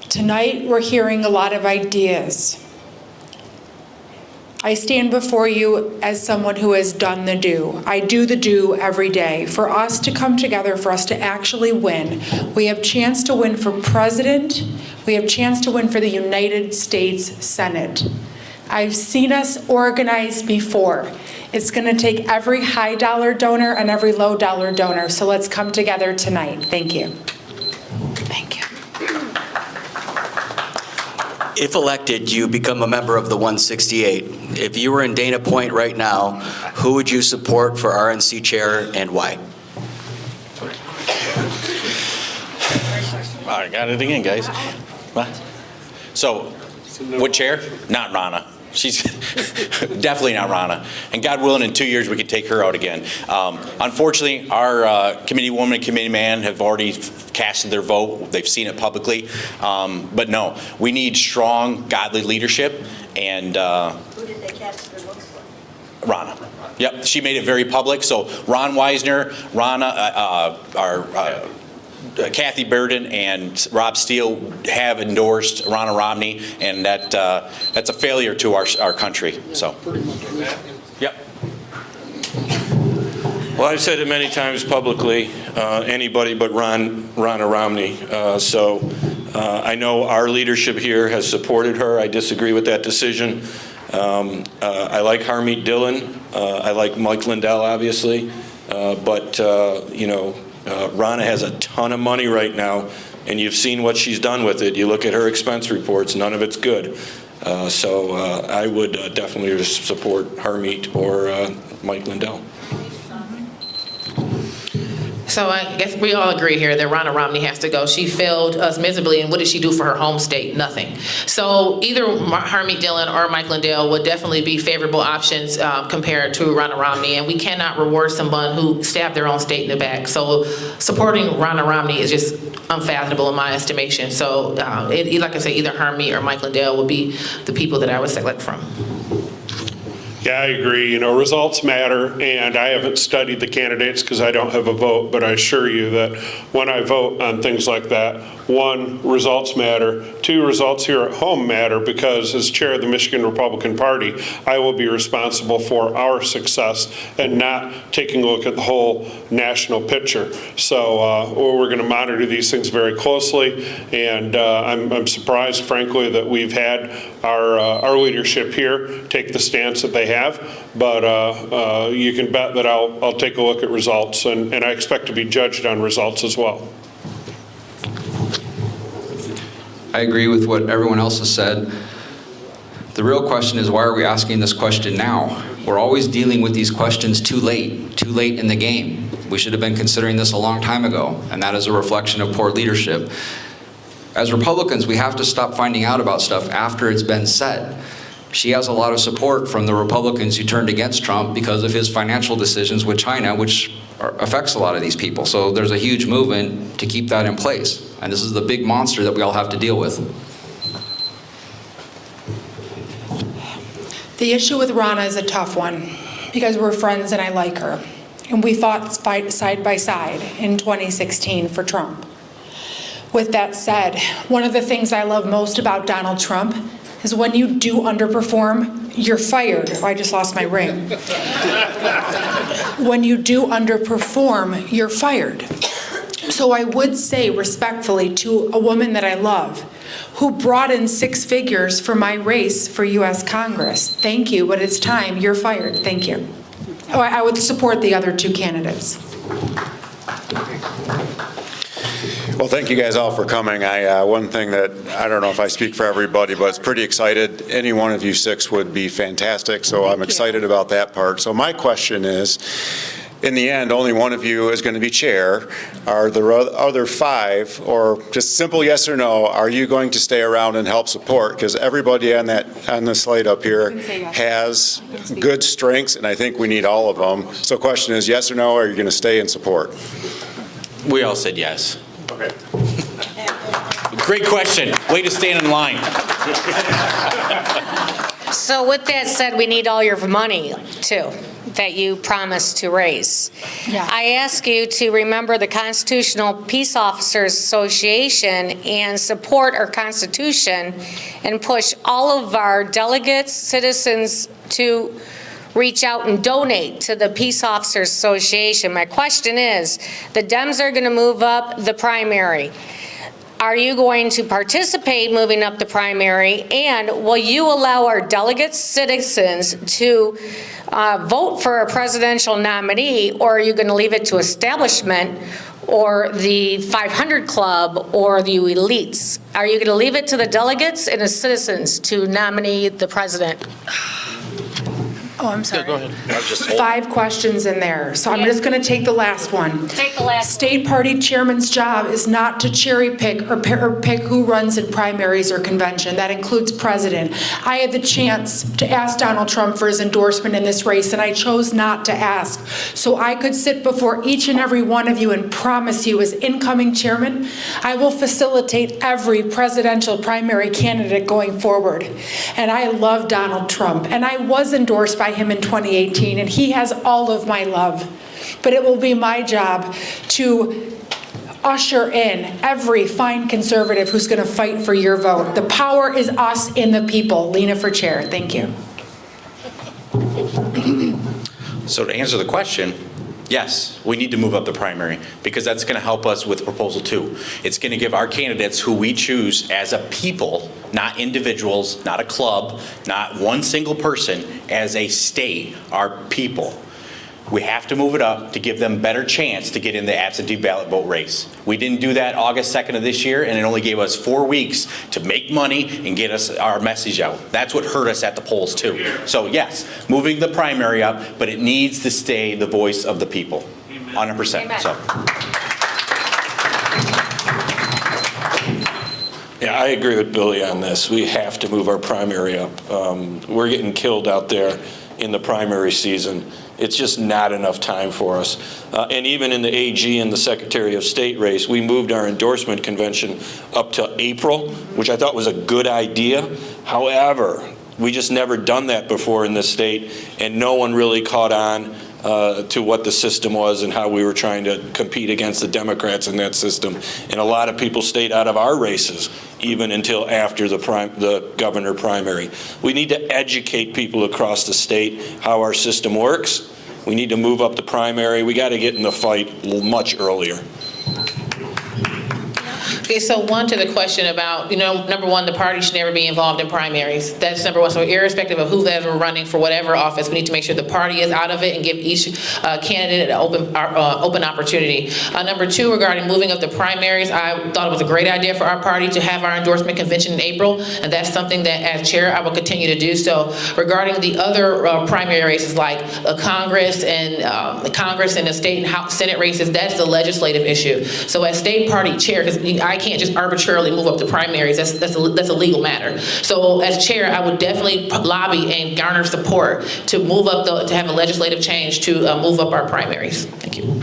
Tonight, we're hearing a lot of ideas. I stand before you as someone who has done the do. I do the do every day. For us to come together, for us to actually win, we have chance to win for president, we have chance to win for the United States Senate. I've seen us organize before. It's going to take every high dollar donor and every low dollar donor. So let's come together tonight. Thank you. Thank you.
If elected, you become a member of the 168. if you were in Dana Point right now, who would you support for RNC chair and why?
I got it again, guys. What? So, what chair? Not Rana. She's definitely not Rana. And God willing, in 2 years, we could take her out again. Unfortunately, our committee woman and committee man have already casted their vote. They've seen it publicly. But no, we need strong, godly leadership. And
Who did they cast their votes for?
Rana. Yep, she made it very public. So Ron Weisner, Rana, Kathy Burden and Rob Steele have endorsed Ronna Romney, and that's a failure to our country. So, yep.
Well, I've said it many times publicly, anybody but Ronna Romney. I know our leadership here has supported her. I disagree with that decision. I like Harmeet Dillon. I like Mike Lindell, obviously. Ronna has a ton of money right now, and you've seen what she's done with it. You look at her expense reports, none of it's good. I would definitely support Harmeet or Mike Lindell.
So I guess we all agree here that Ronna Romney has to go. She failed us miserably, and what did she do for her home state? Nothing. So either Harmeet Dillon or Mike Lindell would definitely be favorable options compared to Ronna Romney, and we cannot reward someone who stabbed their own state in the back. So supporting Ronna Romney is just unfathomable in my estimation. So like I said, either Harmeet or Mike Lindell would be the people that I would select from.
Yeah, I agree. Results matter, and I haven't studied the candidates because I don't have a vote, but I assure you that when I vote on things like that, one, results matter. Two, results here at home matter because as chair of the Michigan Republican Party, I will be responsible for our success and not taking a look at the whole national picture. So we're going to monitor these things very closely, and I'm surprised, frankly, that we've had our leadership here take the stance that they have, but you can bet that I'll take a look at results, and I expect to be judged on results as well.
I agree with what everyone else has said. The real question is, why are we asking this question now? We're always dealing with these questions too late in the game. We should have been considering this a long time ago, and that is a reflection of poor leadership. As Republicans, we have to stop finding out about stuff after it's been said. She has a lot of support from the Republicans who turned against Trump because of his financial decisions with China, which affects a lot of these people. So there's a huge movement to keep that in place. And this is the big monster that we all have to deal with.
The issue with Ronna is a tough one because we're friends and I like her. And we fought side by side in 2016 for Trump. With that said, one of the things I love most about Donald Trump is when you do underperform, you're fired. Oh, I just lost my ring. When you do underperform, you're fired. So I would say respectfully to a woman that I love, who brought in 6 figures for my race for U.S. Congress, thank you, but it's time, you're fired, thank you. Oh, I would support the other 2 candidates.
Well, thank you guys all for coming. One thing that, I don't know if I speak for everybody, but it's pretty excited. Any one of you 6 would be fantastic, so I'm excited about that part. So my question is, in the end, only one of you is going to be chair. Are the other 5, or just simple yes or no, are you going to stay around and help support? Because everybody on the slate up here has good strengths, and I think we need all of them. So the question is, yes or no, are you going to stay and support?
We all said yes. Okay. Great question. Way to stand in line.
So with that said, we need all your money, too, that you promised to raise.
Yeah.
I ask you to remember the Constitutional Peace Officers Association and support our Constitution and push all of our delegates, citizens to reach out and donate to the Peace Officers Association. My question is, the Dems are going to move up the primary. Are you going to participate moving up the primary, and will you allow our delegates, citizens, to vote for a presidential nominee, or are you going to leave it to establishment or the 500 Club or the elites? Are you going to leave it to the delegates and the citizens to nominate the president?
Oh, I'm sorry.
Go ahead.
5 questions in there, so I'm just going to take the last one.
Take the last one.
State party chairman's job is not to cherry pick or pick who runs in primaries or convention. That includes president. I had the chance to ask Donald Trump for his endorsement in this race, and I chose not to ask. So I could sit before each and every one of you and promise you, as incoming chairman, I will facilitate every presidential primary candidate going forward. And I love Donald Trump, and I was endorsed by him in 2018, and he has all of my love. But it will be my job to usher in every fine conservative who's going to fight for your vote. The power is us in the people. Lena for chair. Thank you.
So to answer the question, yes, we need to move up the primary because that's going to help us with Proposal 2. It's going to give our candidates who we choose as a people, not individuals, not a club, not one single person, as a state, our people. We have to move it up to give them better chance to get in the absentee ballot vote race. We didn't do that August 2nd of this year, and it only gave us 4 weeks to make money and get us our message out. That's what hurt us at the polls too. So yes, moving the primary up, but it needs to stay the voice of the people, 100%.
Amen.
So.
Yeah, I agree with Billy on this. We have to move our primary up. We're getting killed out there in the primary season. It's just not enough time for us. And even in the AG and the Secretary of State race, we moved our endorsement convention up to April, which I thought was a good idea. However, we just never done that before in this state, and no one really caught on to what the system was and how we were trying to compete against the Democrats in that system. And a lot of people stayed out of our races even until after the governor primary. We need to educate people across the state how our system works. We need to move up the primary. We got to get in the fight much earlier.
Okay, so one to the question about, number one, the party should never be involved in primaries. That's number one. So irrespective of who's ever running for whatever office, we need to make sure the party is out of it and give each candidate an open opportunity. Number two, regarding moving up the primaries, I thought it was a great idea for our party to have our endorsement convention in April, and that's something that as chair I will continue to do. So regarding the other primary races like Congress and the state and House Senate races, that's the legislative issue. So as state party chair, because I can't just arbitrarily move up the primaries. That's a legal matter. So as chair, I would definitely lobby and garner support to move up to have a legislative change to move up our primaries. Thank you.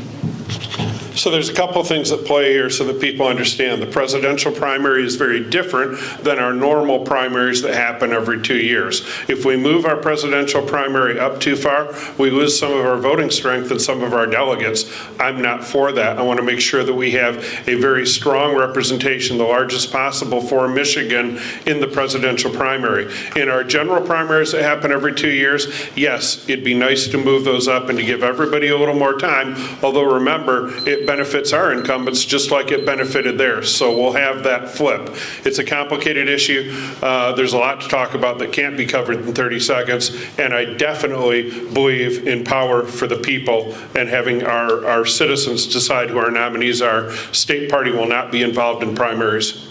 So there's a couple things at play here so that people understand. The presidential primary is very different than our normal primaries that happen every 2 years. If we move our presidential primary up too far, we lose some of our voting strength and some of our delegates. I'm not for that. I want to make sure that we have a very strong representation, the largest possible for Michigan in the presidential primary. In our general primaries that happen every 2 years, yes, it'd be nice to move those up and to give everybody a little more time, although remember, it benefits our incumbents just like it benefited theirs. So we'll have that flip. It's a complicated issue. There's a lot to talk about that can't be covered in 30 seconds. And I definitely believe in power for the people and having our citizens decide who our nominees are. State party will not be involved in primaries.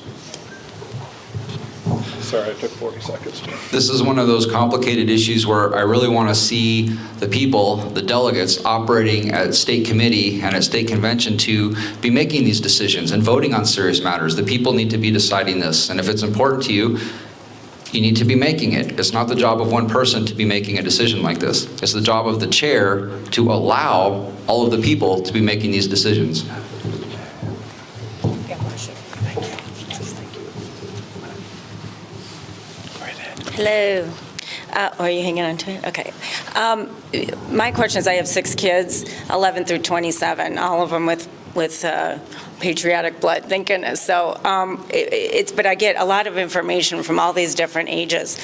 Sorry, I took 40 seconds.
This is one of those complicated issues where I really want to see the people, the delegates, operating at state committee and at state convention to be making these decisions and voting on serious matters. The people need to be deciding this, and if it's important to you, you need to be making it. It's not the job of one person to be making a decision like this. It's the job of the chair to allow all of the people to be making these decisions.
Hello. Are you hanging on to it? Okay. My question is, I have 6 kids, 11 through 27, all of them with patriotic blood, thank goodness. So but I get a lot of information from all these different ages.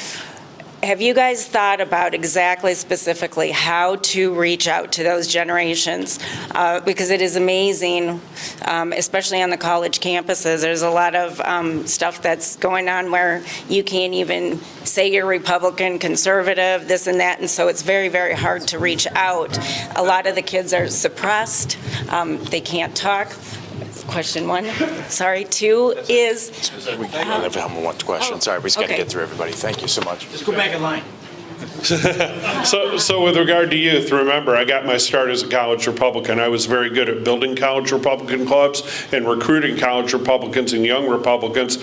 Have you guys thought about exactly, specifically, how to reach out to those generations? Because it is amazing, especially on the college campuses, there's a lot of stuff that's going on where you can't even say you're Republican, conservative, this and that, and so it's very, very hard to reach out. A lot of the kids are suppressed, they can't talk. Question 1. Sorry. 2 is...
We have one question. Sorry, we just got to get through everybody. Thank you so much.
Just go back in line.
So with regard to youth, remember, I got my start as a college Republican. I was very good at building college Republican clubs and recruiting college Republicans and young Republicans.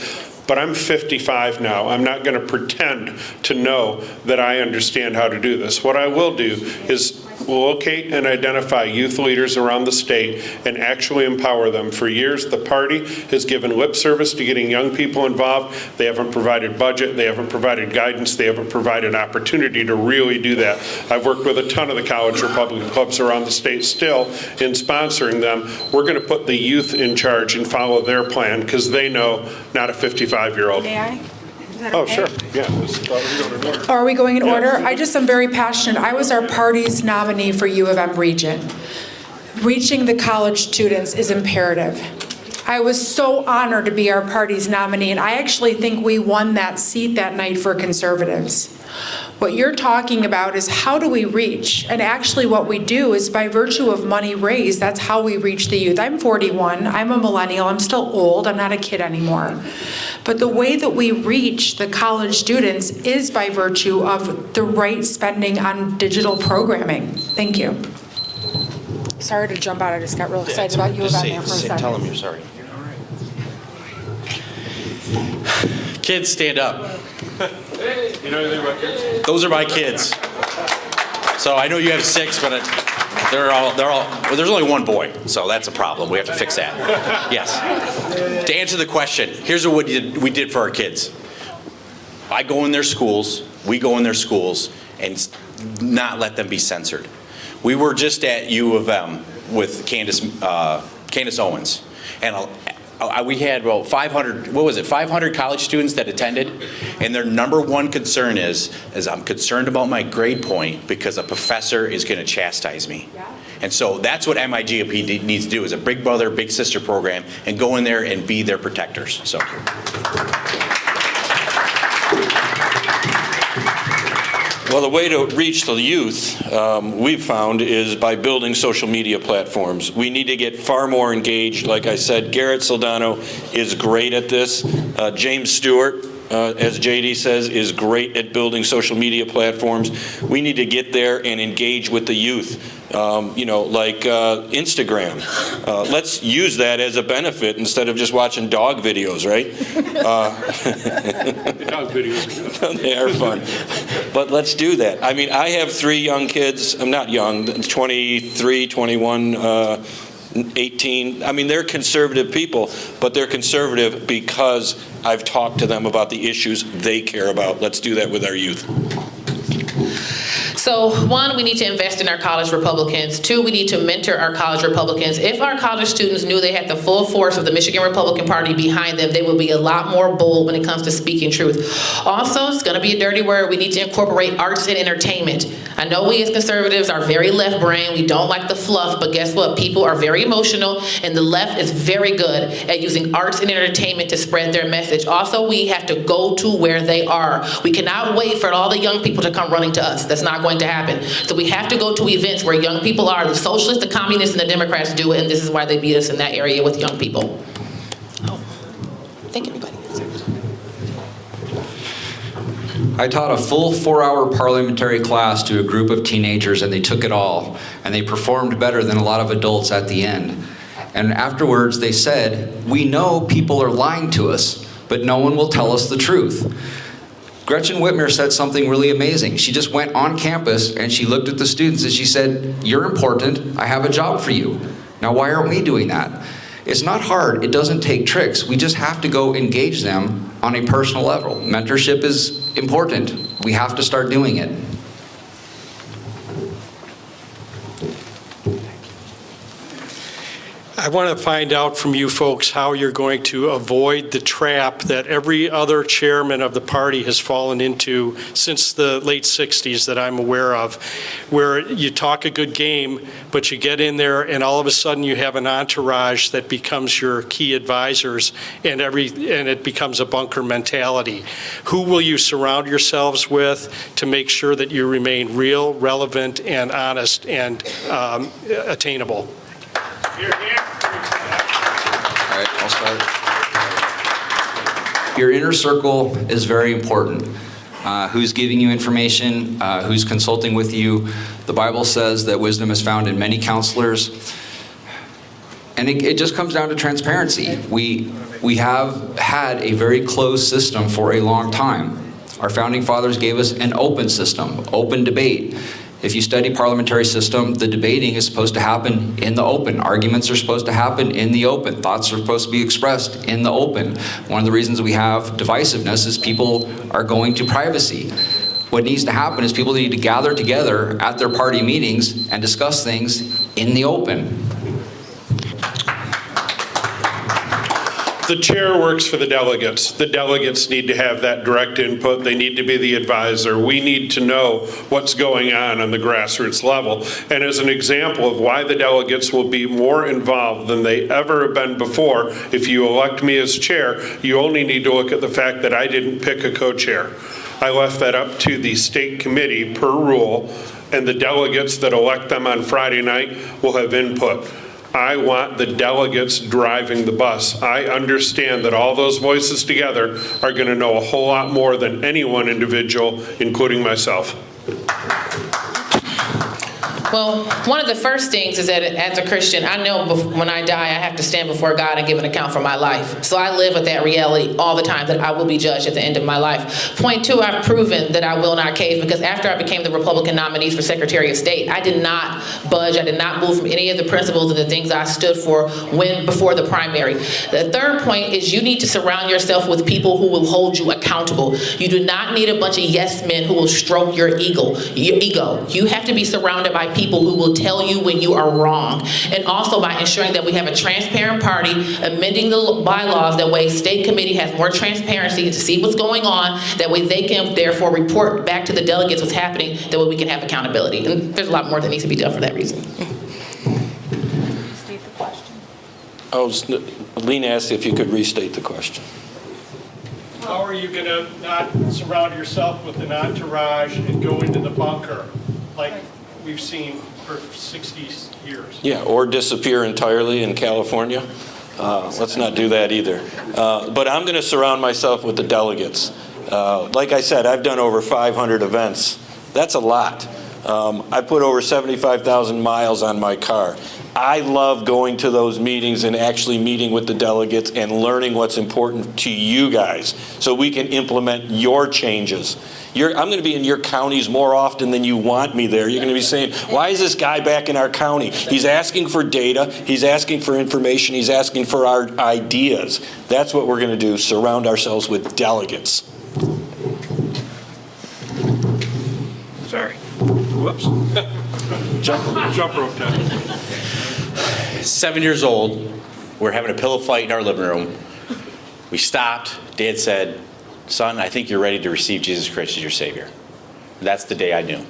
But I'm 55 now. I'm not going to pretend to know that I understand how to do this. What I will do is locate and identify youth leaders around the state and actually empower them. For years, the party has given lip service to getting young people involved. They haven't provided budget. They haven't provided guidance. They haven't provided opportunity to really do that. I've worked with a ton of the college Republican clubs around the state still in sponsoring them. We're going to put the youth in charge and follow their plan because they know, not a 55-year-old.
May I? Is that
Oh,
okay?
sure. Yeah.
Are we going in
Yeah.
order? I just am very passionate. I was our party's nominee for U of M Region. Reaching the college students is imperative. I was so honored to be our party's nominee, and I actually think we won that seat that night for conservatives. What you're talking about is how do we reach? And actually what we do is by virtue of money raised, that's how we reach the youth. I'm 41, I'm a millennial, I'm still old, I'm not a kid anymore. But the way that we reach the college students is by virtue of the right spending on digital programming. Thank you. Sorry to jump out, I just got real excited about U of M there for a second.
Tell them you're sorry. Kids, stand up.
You know anything about kids?
Those are my kids. So I know you have 6, but well, there's only one boy, so that's a problem. We have to fix that. Yes. To answer the question, here's what we did for our kids. I go in their schools, we go in their schools, and not let them be censored. We were just at U of M with Candace Owens, and we had about 500 college students that attended, and their number one concern is I'm concerned about my grade point because a professor is going to chastise me. Yeah. And so that's what MIGOP needs to do, is a big brother, big sister program, and go in there and be their protectors. So.
Well, the way to reach the youth, we've found, is by building social media platforms. We need to get far more engaged. Like I said, Garrett Soldano is great at this. James Stewart, as JD says, is great at building social media platforms. We need to get there and engage with the youth. Like Instagram. Let's use that as a benefit instead of just watching dog videos, right?
The dog videos are good.
They are fun. But let's do that. I mean, I have 3 young kids. I'm not young, 23, 21, 18. I mean, they're conservative people, but they're conservative because I've talked to them about the issues they care about. Let's do that with our youth.
So 1, we need to invest in our college Republicans. 2, we need to mentor our college Republicans. If our college students knew they had the full force of the Michigan Republican Party behind them, they would be a lot more bold when it comes to speaking truth. Also, it's gonna be a dirty word, we need to incorporate arts and entertainment. I know we as conservatives are very left brain, we don't like the fluff, but guess what? People are very emotional, and the left is very good at using arts and entertainment to spread their message. Also, we have to go to where they are. We cannot wait for all the young people to come running to us. That's not going to happen. So we have to go to events where young people are. The socialists, the communists, and the Democrats do it, and this is why they beat us in that area with young people. Oh, thank everybody.
I taught a full 4-hour parliamentary class to a group of teenagers, and they took it all, and they performed better than a lot of adults at the end. And afterwards they said, "We know people are lying to us, but no one will tell us the truth." Gretchen Whitmer said something really amazing. She just went on campus and she looked at the students and she said, "You're important, I have a job for you." Now, why aren't we doing that? It's not hard, it doesn't take tricks. We just have to go engage them on a personal level. Mentorship is important. We have to start doing it.
I want to find out from you folks how you're going to avoid the trap that every other chairman of the party has fallen into since the late 60s that I'm aware of, where you talk a good game, but you get in there and all of a sudden you have an entourage that becomes your key advisors, and it becomes a bunker mentality. Who will you surround yourselves with to make sure that you remain real, relevant, and honest and attainable?
All right, I'll start. Your inner circle is very important. who's giving you information, who's consulting with you. The Bible says that wisdom is found in many counselors. And it just comes down to transparency. We have had a very closed system for a long time. Our founding fathers gave us an open system, open debate. If you study parliamentary system, the debating is supposed to happen in the open. Arguments are supposed to happen in the open. Thoughts are supposed to be expressed in the open. One of the reasons we have divisiveness is people are going to privacy. What needs to happen is people need to gather together at their party meetings and discuss things in the open.
The chair works for the delegates. The delegates need to have that direct input. They need to be the advisor. We need to know what's going on the grassroots level. And as an example of why the delegates will be more involved than they ever have been before, if you elect me as chair, you only need to look at the fact that I didn't pick a co-chair. I left that up to the state committee per rule, and the delegates that elect them on Friday night will have input. I want the delegates driving the bus. I understand that all those voices together are going to know a whole lot more than any one individual, including myself.
Well, one of the first things is that as a Christian, I know when I die, I have to stand before God and give an account for my life. So I live with that reality all the time, that I will be judged at the end of my life. Point two, I've proven that I will not cave, because after I became the Republican nominees for Secretary of State, I did not budge. I did not move from any of the principles and the things I stood for before the primary. The third point is you need to surround yourself with people who will hold you accountable. You do not need a bunch of yes men who will stroke your ego. You have to be surrounded by people who will tell you when you are wrong. And also by ensuring that we have a transparent party, amending the bylaws, that way state committee has more transparency to see what's going on, that way they can therefore report back to the delegates what's happening, that way we can have accountability. And there's a lot more that needs to be done for that reason.
Restate the question. Lena asked if you could restate the question.
How are you going to not surround yourself with an entourage and go into the bunker like we've seen for 60 years?
Yeah, or disappear entirely in California. Let's not do that either. But I'm going to surround myself with the delegates. Like I said, I've done over 500 events. That's a lot. I put over 75,000 miles on my car. I love going to those meetings and actually meeting with the delegates and learning what's important to you guys so we can implement your changes. I'm going to be in your counties more often than you want me there. You're going to be saying, why is this guy back in our county? He's asking for data. He's asking for information. He's asking for our ideas. That's what we're going to do, surround ourselves with delegates.
Sorry. Whoops. Jump rope time.
7 years old, we're having a pillow fight in our living room. We stopped. Dad said, son, I think you're ready to receive Jesus Christ as your Savior. That's the day I knew.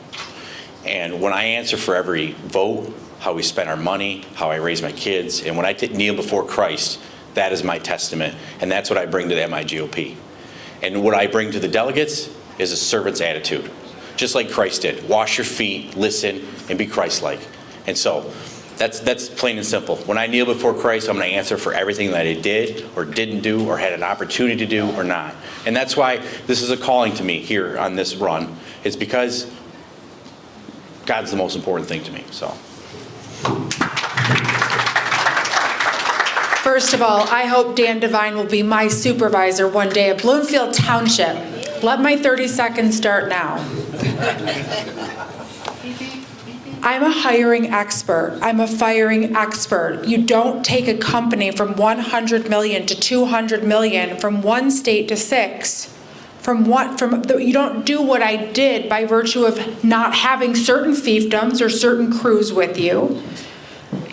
And when I answer for every vote, how we spend our money, how I raise my kids, and when I kneel before Christ, that is my testament. And that's what I bring to the MIGOP. And what I bring to the delegates is a servant's attitude. Just like Christ did. Wash your feet, listen, and be Christ-like. And so that's plain and simple. When I kneel before Christ, I'm going to answer for everything that I did or didn't do or had an opportunity to do or not. And that's why this is a calling to me here on this run. It's because God's the most important thing to me. So.
First of all, I hope Dan Devine will be my supervisor one day at Bloomfield Township. Let my 30 seconds start now. I'm a hiring expert. I'm a firing expert. You don't take a company from 100 million to 200 million, from one state to 6. You don't do what I did by virtue of not having certain fiefdoms or certain crews with you.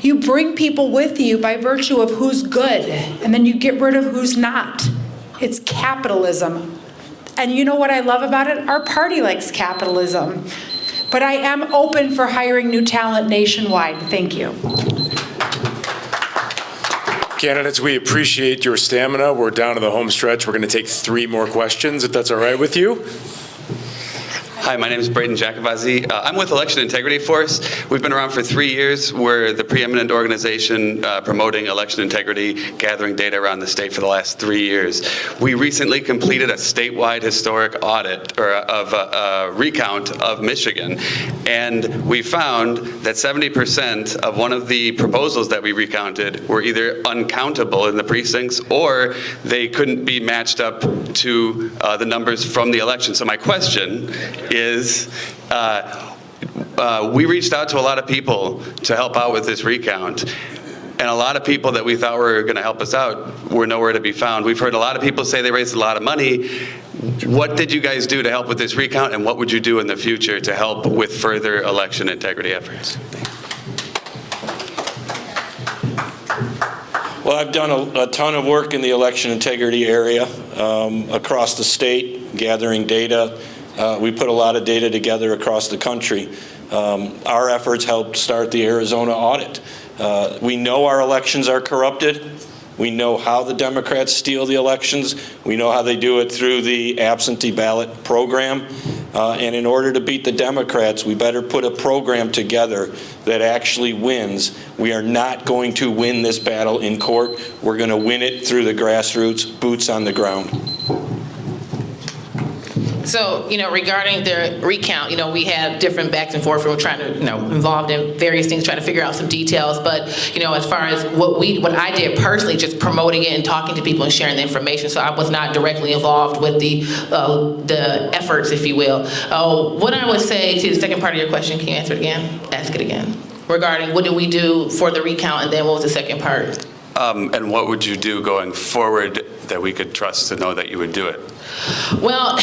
You bring people with you by virtue of who's good, and then you get rid of who's not. It's capitalism. And you know what I love about it? Our party likes capitalism. But I am open for hiring new talent nationwide. Thank you.
Candidates, we appreciate your stamina. We're down to the home stretch. We're going to take 3 more questions, if that's all right with you.
Hi,
Hi, my name is Braden Jacobazzi. I'm with Election Integrity Force. We've been around for 3 years. We're the preeminent organization promoting election integrity, gathering data around the state for the last 3 years. We recently completed a statewide historic audit of a recount of Michigan, and we found that 70% of one of the proposals that we recounted were either uncountable in the precincts or they couldn't be matched up to the numbers from the election. So my question is, we reached out to a lot of people to help out with this recount, and a lot of people that we thought were going to help us out were nowhere to be found. We've heard a lot of people say they raised a lot of money. What did you guys do to help with this recount, and what would you do in the future to help with further election integrity efforts?
Well, I've done a ton of work in the election integrity area across the state, gathering data. We put a lot of data together across the country. Our efforts helped start the Arizona audit. We know our elections are corrupted. We know how the Democrats steal the elections. We know how they do it through the absentee ballot program. And in order to beat the Democrats, we better put a program together that actually wins. We are not going to win this battle in court. We're going to win it through the grassroots, boots on the ground.
So, regarding the recount, we had different backs and forth. We were trying to, involved in various things, trying to figure out some details. But, as far as what I did personally, just promoting it and talking to people and sharing the information. So I was not directly involved with the efforts, if you will. What I would say to the second part of your question, can you answer it again? Ask it again. Regarding what did we do for the recount, and then what was the second part?
And what would you do going forward that we could trust to know that you would do it?
Well,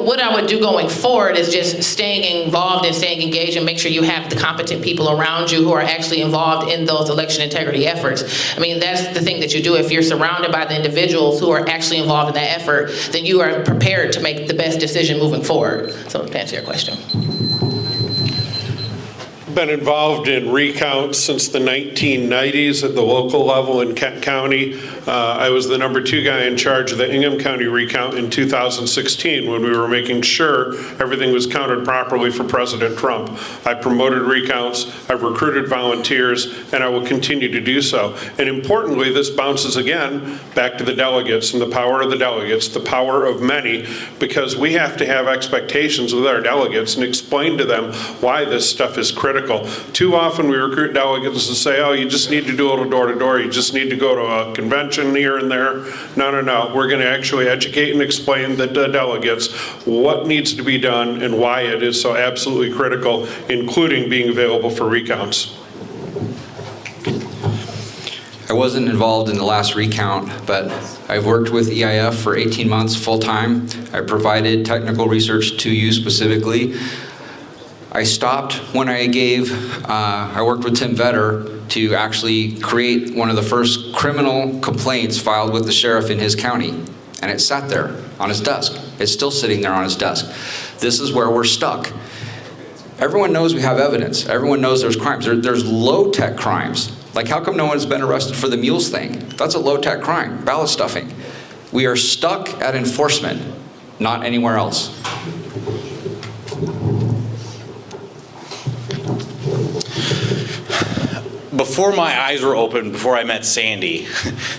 what I would do going forward is just staying involved and staying engaged and make sure you have the competent people around you who are actually involved in those election integrity efforts. That's the thing that you do. If you're surrounded by the individuals who are actually involved in that effort, then you are prepared to make the best decision moving forward. So to answer your question.
Been involved in recounts since the 1990s at the local level in Kent County. I was the #2 guy in charge of the Ingham County recount in 2016 when we were making sure everything was counted properly for President Trump. I promoted recounts, I've recruited volunteers, and I will continue to do so. And importantly, this bounces again back to the delegates and the power of the delegates, the power of many, because we have to have expectations with our delegates and explain to them why this stuff is critical. Too often we recruit delegates and say, oh, you just need to do a little door-to-door, you just need to go to a convention here and there. No. We're going to actually educate and explain the delegates what needs to be done and why it is so absolutely critical, including being available for recounts.
I wasn't involved in the last recount, but I've worked with EIF for 18 months full-time. I provided technical research to you specifically. I stopped when I worked with Tim Vetter to actually create one of the first criminal complaints filed with the sheriff in his county. And it sat there on his desk. It's still sitting there on his desk. This is where we're stuck. Everyone knows we have evidence. Everyone knows there's crimes. There's low-tech crimes. Like, how come no one's been arrested for the mules thing? That's a low-tech crime, ballot stuffing. We are stuck at enforcement, not anywhere else.
Before my eyes were open, before I met Sandy,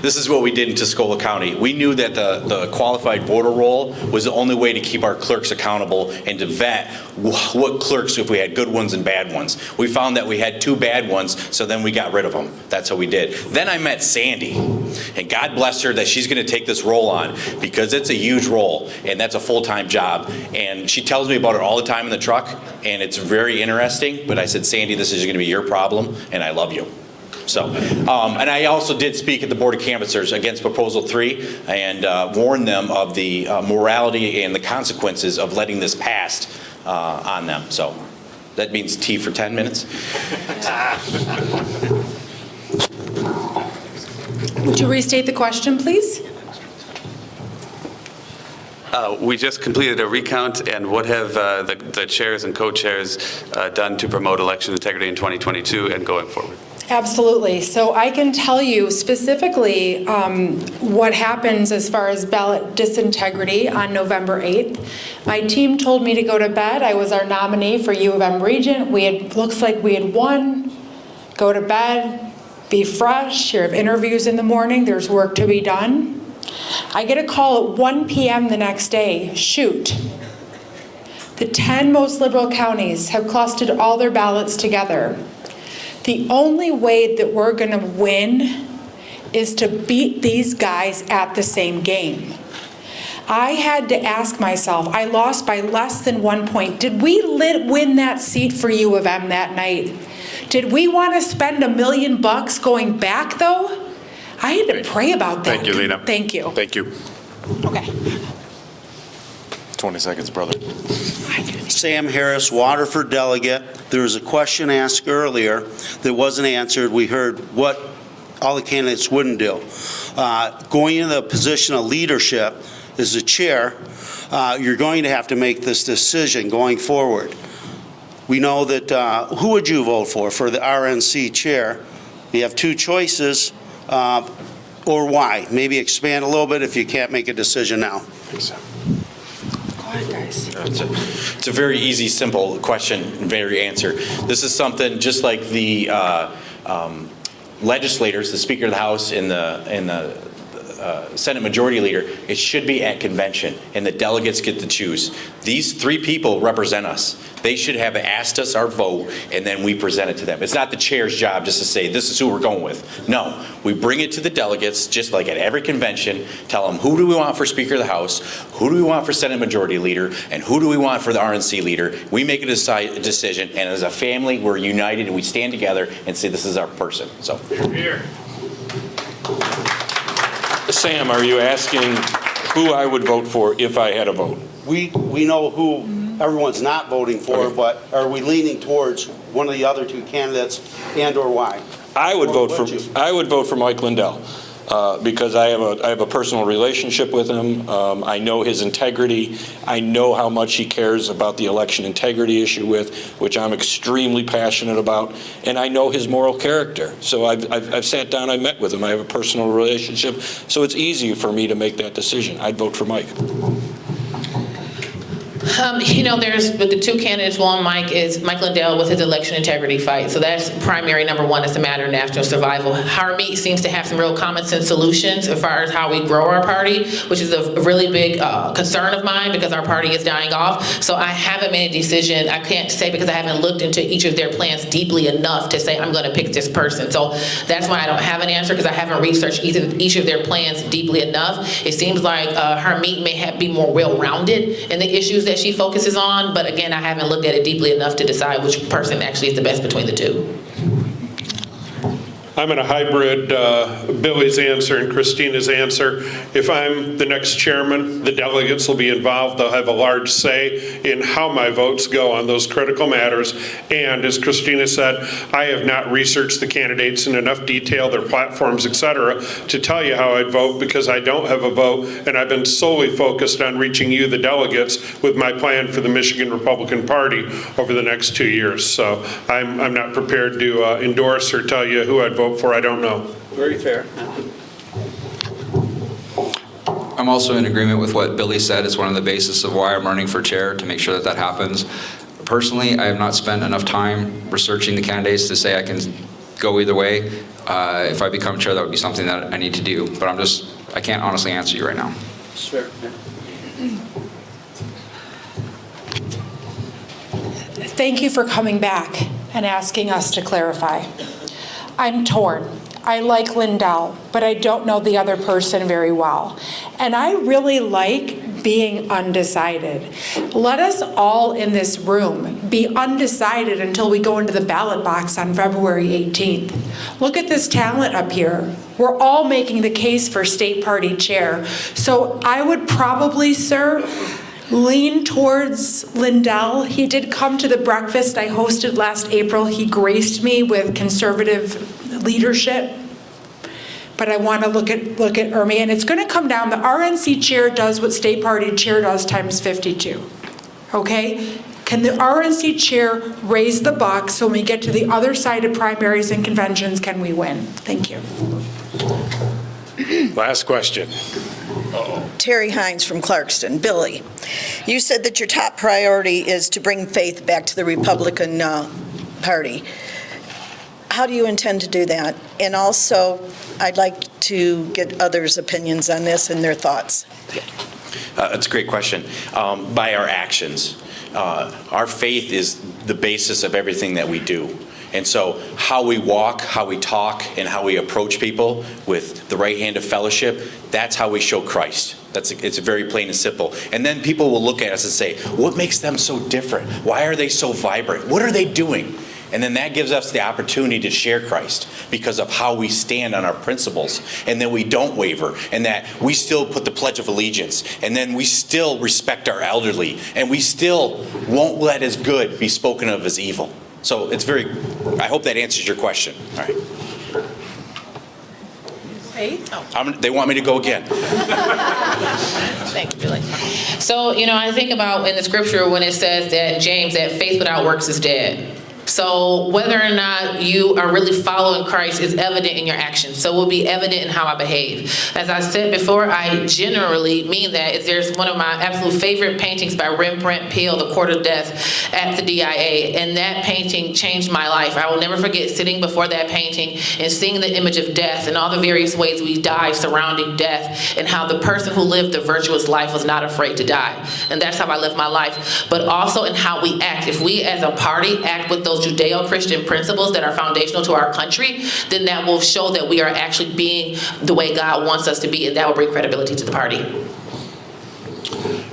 this is what we did in Tuscola County. We knew that the qualified voter roll was the only way to keep our clerks accountable and to vet what clerks, if we had good ones and bad ones. We found that we had 2 bad ones, so then we got rid of them. That's how we did. Then I met Sandy, and God bless her that she's going to take this role on, because it's a huge role, and that's a full-time job. And she tells me about it all the time in the truck, and it's very interesting. But I said, Sandy, this is going to be your problem, and I love you. So, and I also did speak at the Board of Canvassers against Proposal 3 and warn them of the morality and the consequences of letting this pass on them. So that means tea for 10 minutes.
Would you restate the question, please?
We just completed a recount, and what have the chairs and co-chairs done to promote election integrity in 2022 and going forward?
Absolutely. So I can tell you specifically what happens as far as ballot disintegrity on November 8th. My team told me to go to bed. I was our nominee for U of M Regent. Looks like we had won. Go to bed, be fresh. You have interviews in the morning. There's work to be done. I get a call at 1 p.m. the next day. Shoot. The 10 most liberal counties have clustered all their ballots together. The only way that we're going to win is to beat these guys at the same game. I had to ask myself, I lost by less than 1 point. Did we win that seat for U of M that night? Did we want to spend $1 million going back, though? I had to pray about that.
Thank you, Lena.
Thank you.
Thank you.
Okay.
20 seconds, brother.
Sam Harris, Waterford delegate. There was a question asked earlier that wasn't answered. We heard what all the candidates wouldn't do. Going into the position of leadership as the chair, you're going to have to make this decision going forward. We know that, who would you vote for the RNC chair? You have two choices, or why? Maybe expand a little bit if you can't make a decision now.
It's a very easy, simple question and very answer. This is something just like the legislators, the Speaker of the House and the Senate Majority Leader. It should be at convention, and the delegates get to choose. These three people represent us. They should have asked us our vote, and then we present it to them. It's not the chair's job just to say, this is who we're going with. No, we bring it to the delegates, just like at every convention, tell them who do we want for Speaker of the House, who do we want for Senate Majority Leader, and who do we want for the RNC leader. We make a decision, and as a family, we're united, and we stand together and say, this is our person. So.
Here.
Sam, are you asking who I would vote for if I had a vote?
We know who everyone's not voting for, but are we leaning towards one of the other two candidates, and or why?
I would vote for Mike Lindell because I have a personal relationship with him. I know his integrity. I know how much he cares about the election integrity issue which I'm extremely passionate about, and I know his moral character. So I've sat down, I met with him. I have a personal relationship, so it's easy for me to make that decision. I'd vote for Mike.
There's the two candidates. One, Mike Lindell with his election integrity fight. So that's primary number one. It's a matter of national survival. Harmeet seems to have some real common sense solutions as far as how we grow our party, which is a really big concern of mine because our party is dying off. So I haven't made a decision. I can't say because I haven't looked into each of their plans deeply enough to say I'm going to pick this person. So that's why I don't have an answer because I haven't researched each of their plans deeply enough. It seems like Harmeet may be more well-rounded in the issues that she focuses on, but again, I haven't looked at it deeply enough to decide which person actually is the best between the two.
I'm in a hybrid, Billy's answer and Kristina's answer. If I'm the next chairman, the delegates will be involved. They'll have a large say in how my votes go on those critical matters. And as Kristina said, I have not researched the candidates in enough detail, their platforms, et cetera, to tell you how I'd vote because I don't have a vote, and I've been solely focused on reaching you, the delegates, with my plan for the Michigan Republican Party over the next 2 years. So I'm not prepared to endorse or tell you who I'd vote for. I don't know.
Very fair.
I'm also in agreement with what Billy said. It's one of the basis of why I'm running for chair, to make sure that happens. Personally, I have not spent enough time researching the candidates to say I can go either way. If I become chair, that would be something that I need to do. But I can't honestly answer you right now.
Sure.
Thank you for coming back and asking us to clarify. I'm torn. I like Lindell, but I don't know the other person very well. And I really like being undecided. Let us all in this room be undecided until we go into the ballot box on February 18th. Look at this talent up here. We're all making the case for state party chair. So I would probably, sir, lean towards Lindell. He did come to the breakfast I hosted last April. He graced me with conservative leadership. But I want to look at Ermi, and it's going to come down. The RNC chair does what state party chair does times 52. Okay? Can the RNC chair raise the buck so when we get to the other side of primaries and conventions, can we win? Thank you.
Last question.
Terry Hines from Clarkston. Billy, you said that your top priority is to bring faith back to the Republican Party. How do you intend to do that? And also, I'd like to get others' opinions on this and their thoughts.
That's a great question. By our actions. Our faith is the basis of everything that we do. And so how we walk, how we talk, and how we approach people with the right hand of fellowship, that's how we show Christ. It's very plain and simple. And then people will look at us and say, what makes them so different? Why are they so vibrant? What are they doing? And then that gives us the opportunity to share Christ because of how we stand on our principles, and then we don't waver, and that we still put the Pledge of Allegiance, and then we still respect our elderly, and we still won't let as good be spoken of as evil. So it's I hope that answers your question. All right. They want me to go again.
Thank you, Billy. So, I think about in the scripture when it says that James, that faith without works is dead. So whether or not you are really following Christ is evident in your actions. So it will be evident in how I behave. As I said before, I generally mean that. There's one of my absolute favorite paintings by Rembrandt Peale, The Court of Death, at the DIA. And that painting changed my life. I will never forget sitting before that painting and seeing the image of death and all the various ways we die surrounding death, and how the person who lived the virtuous life was not afraid to die. And that's how I live my life. But also in how we act. If we as a party act with those Judeo-Christian principles that are foundational to our country, then that will show that we are actually being the way God wants us to be, and that will bring credibility to the party.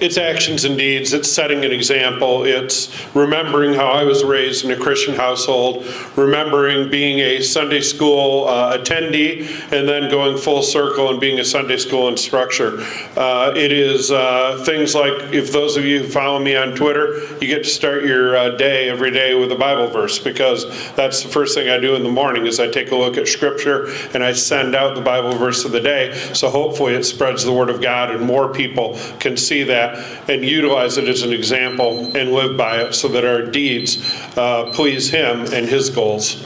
It's actions and deeds. It's setting an example. It's remembering how I was raised in a Christian household, remembering being a Sunday school attendee, and then going full circle and being a Sunday school instructor. It is things like, if those of you who follow me on Twitter, you get to start your day every day with a Bible verse, because that's the first thing I do in the morning is I take a look at Scripture and I send out the Bible verse of the day. So hopefully it spreads the Word of God and more people can see that and utilize it as an example and live by it, so that our deeds please Him and His goals.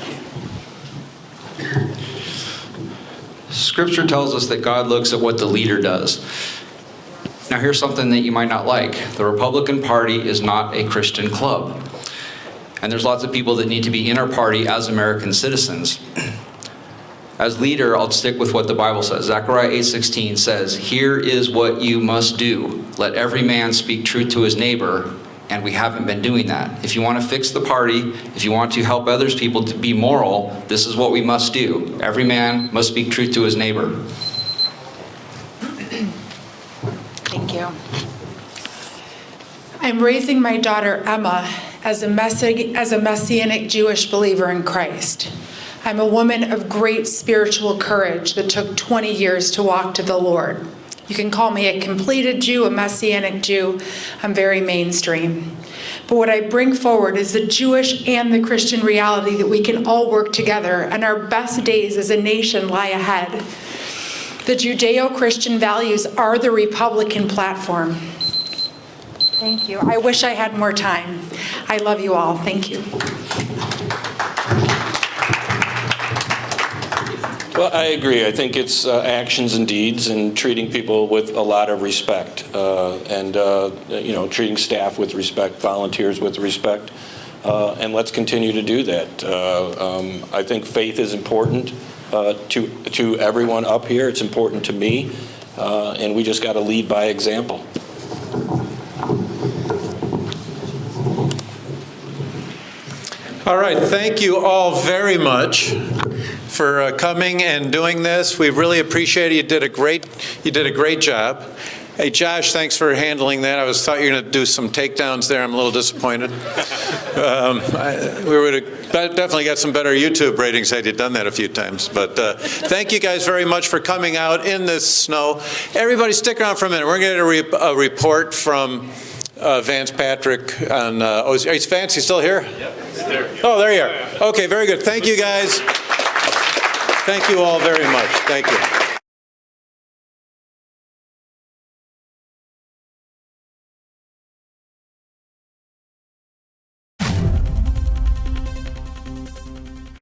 Scripture tells us that God looks at what the leader does. Now here's something that you might not like. The Republican Party is not a Christian club. And there's lots of people that need to be in our party as American citizens. As leader, I'll stick with what the Bible says. Zechariah 8:16 says, "Here is what you must do. Let every man speak truth to his neighbor." And we haven't been doing that. If you want to fix the party, if you want to help others people to be moral, this is what we must do. Every man must speak truth to his neighbor.
Thank you. I'm raising my daughter Emma as a Messianic Jewish believer in Christ. I'm a woman of great spiritual courage that took 20 years to walk to the Lord. You can call me a completed Jew, a Messianic Jew. I'm very mainstream. But what I bring forward is the Jewish and the Christian reality that we can all work together, and our best days as a nation lie ahead. The Judeo-Christian values are the Republican platform. Thank you. I wish I had more time. I love you all. Thank you.
Well, I agree. I think it's actions and deeds and treating people with a lot of respect, and treating staff with respect, volunteers with respect, and let's continue to do that. I think faith is important to everyone up here. It's important to me, and we just got to lead by example.
All right, thank you all very much for coming and doing this. We really appreciate it. You did a great job. Hey, Josh, thanks for handling that. I thought you were going to do some takedowns there. I'm a little disappointed. We would have definitely got some better YouTube ratings had you done that a few times. But thank you guys very much for coming out in this snow. Everybody stick around for a minute. We're going to get a report from Vance Patrick on, is Vance, you still here? Yep, there. Oh, there you are. Okay, very good. Thank you guys. Thank you all very much. Thank you.